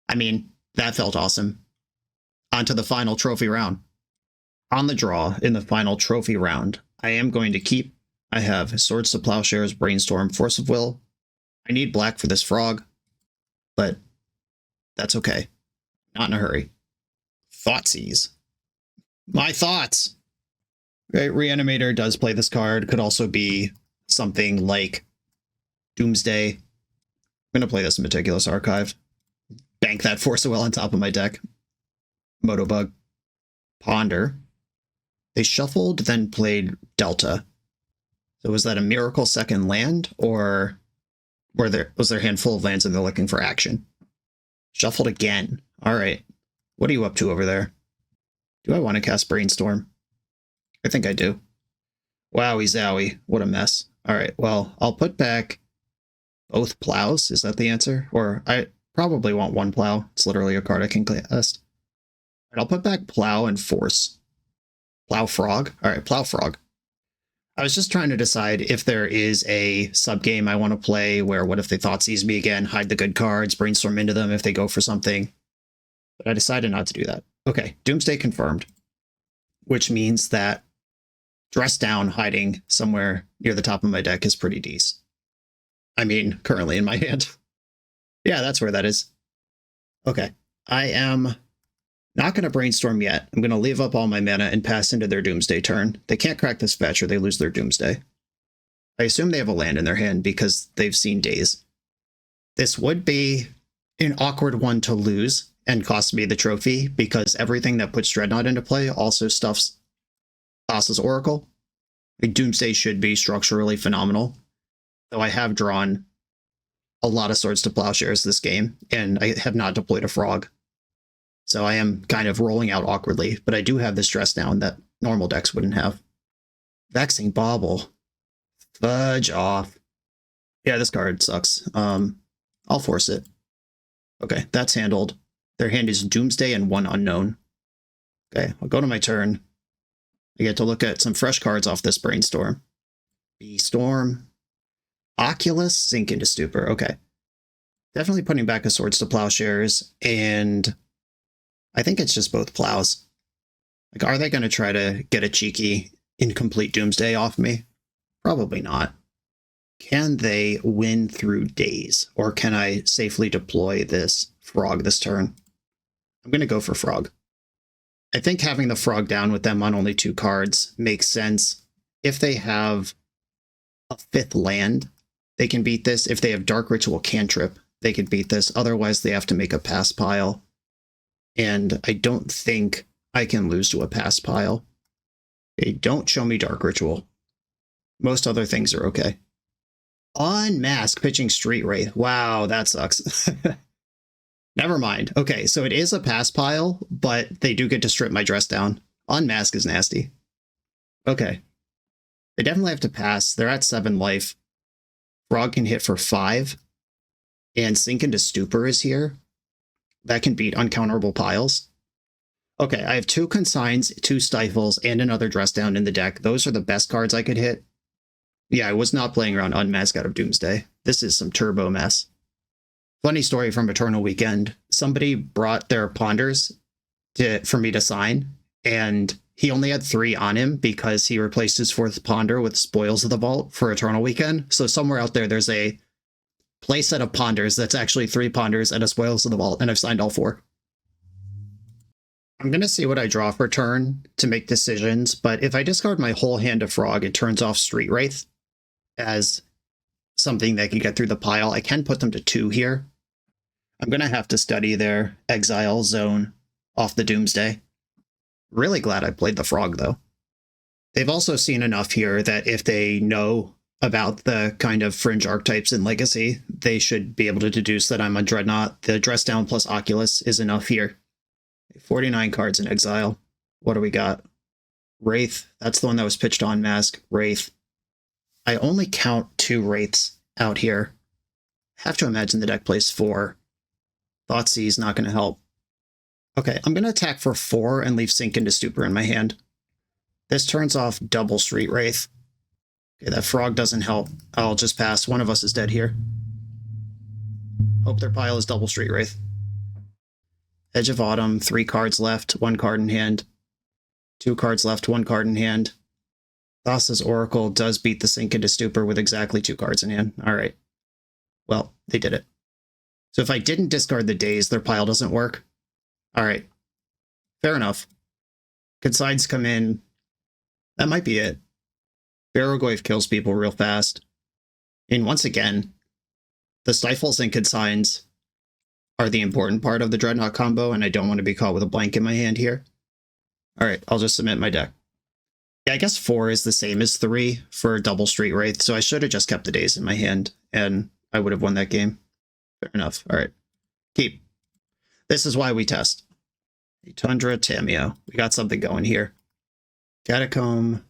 I mean, that felt awesome. On to the final trophy round. On the draw in the final trophy round, I am going to keep... I have Swords to Plowshares, Brainstorm, Force of Will. I need black for this frog, but that's okay. Not in a hurry. Thoughtseize. My thoughts! Right, Reanimator does play this card. Could also be something like Doomsday. I'm going to play this in Meticulous Archive. Bank that Force of Will on top of my deck. Motobug. Ponder. They shuffled, then played Delta. So was that a miracle second land, or was their hand full of lands and they're looking for action? Shuffled again. All right. What are you up to over there? Do I want to cast Brainstorm? I think I do. Wowie zowie. What a mess. All right. Well, I'll put back both plows. Is that the answer? Or I probably want 1 plow. It's literally a card I can cast. All right, I'll put back plow and force. Plow frog. All right, plow frog. I was just trying to decide if there is a sub-game I want to play where what if they Thoughtseize me again, hide the good cards, brainstorm into them if they go for something. But I decided not to do that. Okay, Doomsday confirmed. Which means that Dress Down hiding somewhere near the top of my deck is pretty decent. I mean, currently in my hand. Yeah, that's where that is. Okay, I am not going to brainstorm yet. I'm going to leave up all my mana and pass into their Doomsday turn. They can't crack this fetch or they lose their Doomsday. I assume they have a land in their hand because they've seen Days. This would be an awkward one to lose and cost me the trophy because everything that puts Dreadnought into play also stuffs Thassa's Oracle. Like, Doomsday should be structurally phenomenal, though I have drawn a lot of Swords to Plowshares this game, and I have not deployed a frog. So I am kind of rolling out awkwardly, but I do have this Dress Down that normal decks wouldn't have. Vexing Bauble. Fudge off. Yeah, this card sucks. I'll force it. Okay, that's handled. Their hand is Doomsday and 1 unknown. Okay, I'll go to my turn. I get to look at some fresh cards off this Brainstorm. B-Storm. Oculus, Sink into Stupor. Okay. Definitely putting back a Swords to Plowshares, and I think it's just both plows. Like, are they going to try to get a cheeky, incomplete Doomsday off me? Probably not. Can they win through Days, or can I safely deploy this frog this turn? I'm going to go for frog. I think having the frog down with them on only 2 cards makes sense. If they have a 5th land, they can beat this. If they have Dark Ritual Cantrip, they can beat this. Otherwise, they have to make a pass pile. And I don't think I can lose to a pass pile. They don't show me Dark Ritual. Most other things are okay. Unmask, pitching Street Wraith. Wow, that sucks. Never mind. Okay, so it is a pass pile, but they do get to strip my Dress Down. Unmask is nasty. Okay. They definitely have to pass. They're at 7 life. Frog can hit for 5. And Sink into Stupor is here. That can beat uncounterable piles. Okay, I have 2 Consigns, 2 Stifles, and another Dress Down in the deck. Those are the best cards I could hit. Yeah, I was not playing around Unmask out of Doomsday. This is some turbo mess. Funny story from Eternal Weekend. Somebody brought their Ponders for me to sign, and he only had 3 on him because he replaced his 4th Ponder with Spoils of the Vault for Eternal Weekend. So somewhere out there, there's a playset of Ponders that's actually 3 Ponders and a Spoils of the Vault, and I've signed all 4. I'm going to see what I draw for turn to make decisions, but if I discard my whole hand of Frog, it turns off Street Wraith as something that can get through the pile. I can put them to 2 here. I'm going to have to study their exile zone off the Doomsday. Really glad I played the Frog, though. They've also seen enough here that if they know about the kind of fringe archetypes in Legacy, they should be able to deduce that I'm a Dreadnought. The Dress Down plus Oculus is enough here. 49 cards in exile. What do we got? Wraith. That's the one that was pitched on Mask. Wraith. I only count 2 Wraiths out here. Have to imagine the deck plays 4. Thoughtseize not going to help. Okay, I'm going to attack for 4 and leave Sink into Stupor in my hand. This turns off double Street Wraith. Okay, that Frog doesn't help. I'll just pass. One of us is dead here. Hope their pile is double Street Wraith. Edge of Autumn, 3 cards left, 1 card in hand. 2 cards left, 1 card in hand. Thassa's Oracle does beat the Sink into Stupor with exactly 2 cards in hand. All right. Well, they did it. So if I didn't discard the Daze, their pile doesn't work. All right. Fair enough. Consigns come in. That might be it. Barrogoyf kills people real fast. And once again, the Stifles and Consigns are the important part of the Dreadnought combo, and I don't want to be caught with a blank in my hand here. All right, I'll just submit my deck. Yeah, I guess 4 is the same as 3 for double Street Wraith, so I should have just kept the Daze in my hand, and I would have won that game. Fair enough. All right. Keep. This is why we test. Tundra, Tameo. We got something going here. Catacomb.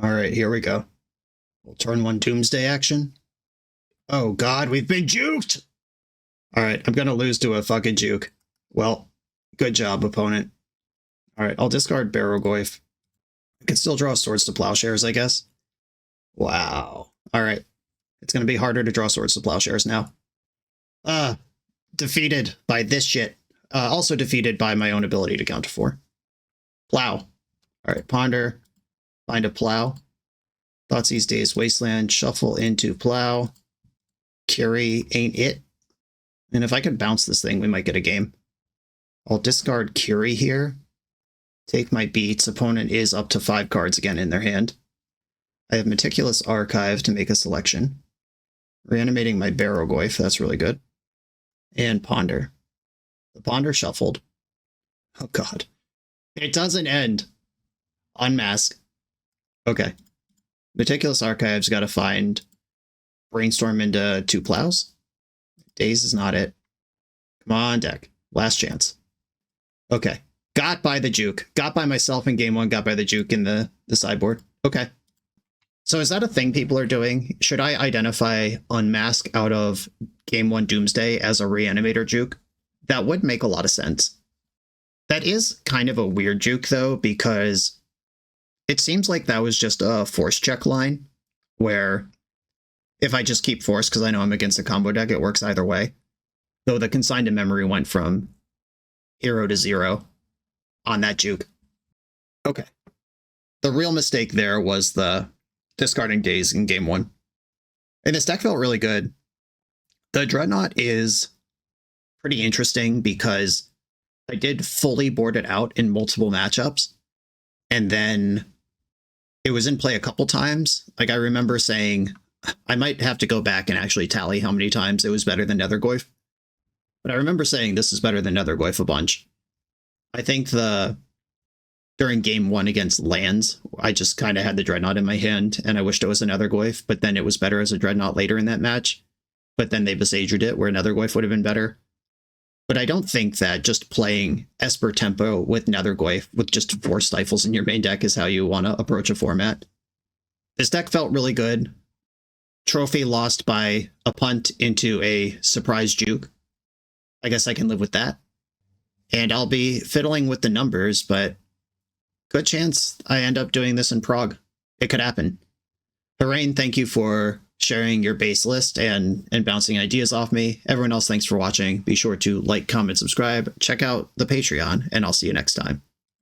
All right, here we go. We'll turn 1 Doomsday action. Oh, God, we've been juked! All right, I'm going to lose to a fucking juke. Well, good job, opponent. All right, I'll discard Barrogoyf. I can still draw Swords to Plowshares, I guess. Wow. All right. It's going to be harder to draw Swords to Plowshares now. Defeated by this shit. Also defeated by my own ability to count to 4. Plow. All right, Ponder. Find a Plow. Thoughtseize Daze Wasteland. Shuffle into Plow. Curie ain't it. And if I could bounce this thing, we might get a game. I'll discard Curie here. Take my beats. Opponent is up to 5 cards again in their hand. I have Meticulous Archive to make a selection. Reanimating my Barrogoyf. That's really good. And Ponder. The Ponder shuffled. Oh, God. It doesn't end. Unmask. Okay. Meticulous Archive's got to find Brainstorm into 2 Plows. Daze is not it. Come on, deck. Last chance. Okay. Got by the juke. Got by myself in game 1, got by the juke in the sideboard. Okay. So is that a thing people are doing? Should I identify Unmask out of game 1 Doomsday as a Reanimator juke? That would make a lot of sense. That is kind of a weird juke, though, because it seems like that was just a force check line, where if I just keep force, because I know I'm against a combo deck, it works either way. Though the Consigned to Memory went from 0 to 0 on that juke. Okay. The real mistake there was the discarding Daze in game 1. And this deck felt really good. The Dreadnought is pretty interesting because I did fully board it out in multiple matchups, and then it was in play a couple times. Like, I remember saying, I might have to go back and actually tally how many times it was better than Nethergoyf. But I remember saying this is better than Nethergoyf a bunch. I think during game 1 against lands, I just kind of had the Dreadnought in my hand, and I wished it was a Nethergoyf, but then it was better as a Dreadnought later in that match. But then they Besaged it, where Nethergoyf would have been better. But I don't think that just playing Esper Tempo with Nethergoyf with just 4 Stifles in your main deck is how you want to approach a format. This deck felt really good. Trophy lost by a punt into a surprise juke. I guess I can live with that. and I'll be fiddling with the numbers, but good chance I end up doing this in Prague. It could happen. Harain, thank you for sharing your base list and bouncing ideas off me. Everyone else, thanks for watching. Be sure to like, comment, subscribe, check out the Patreon, and I'll see you next time.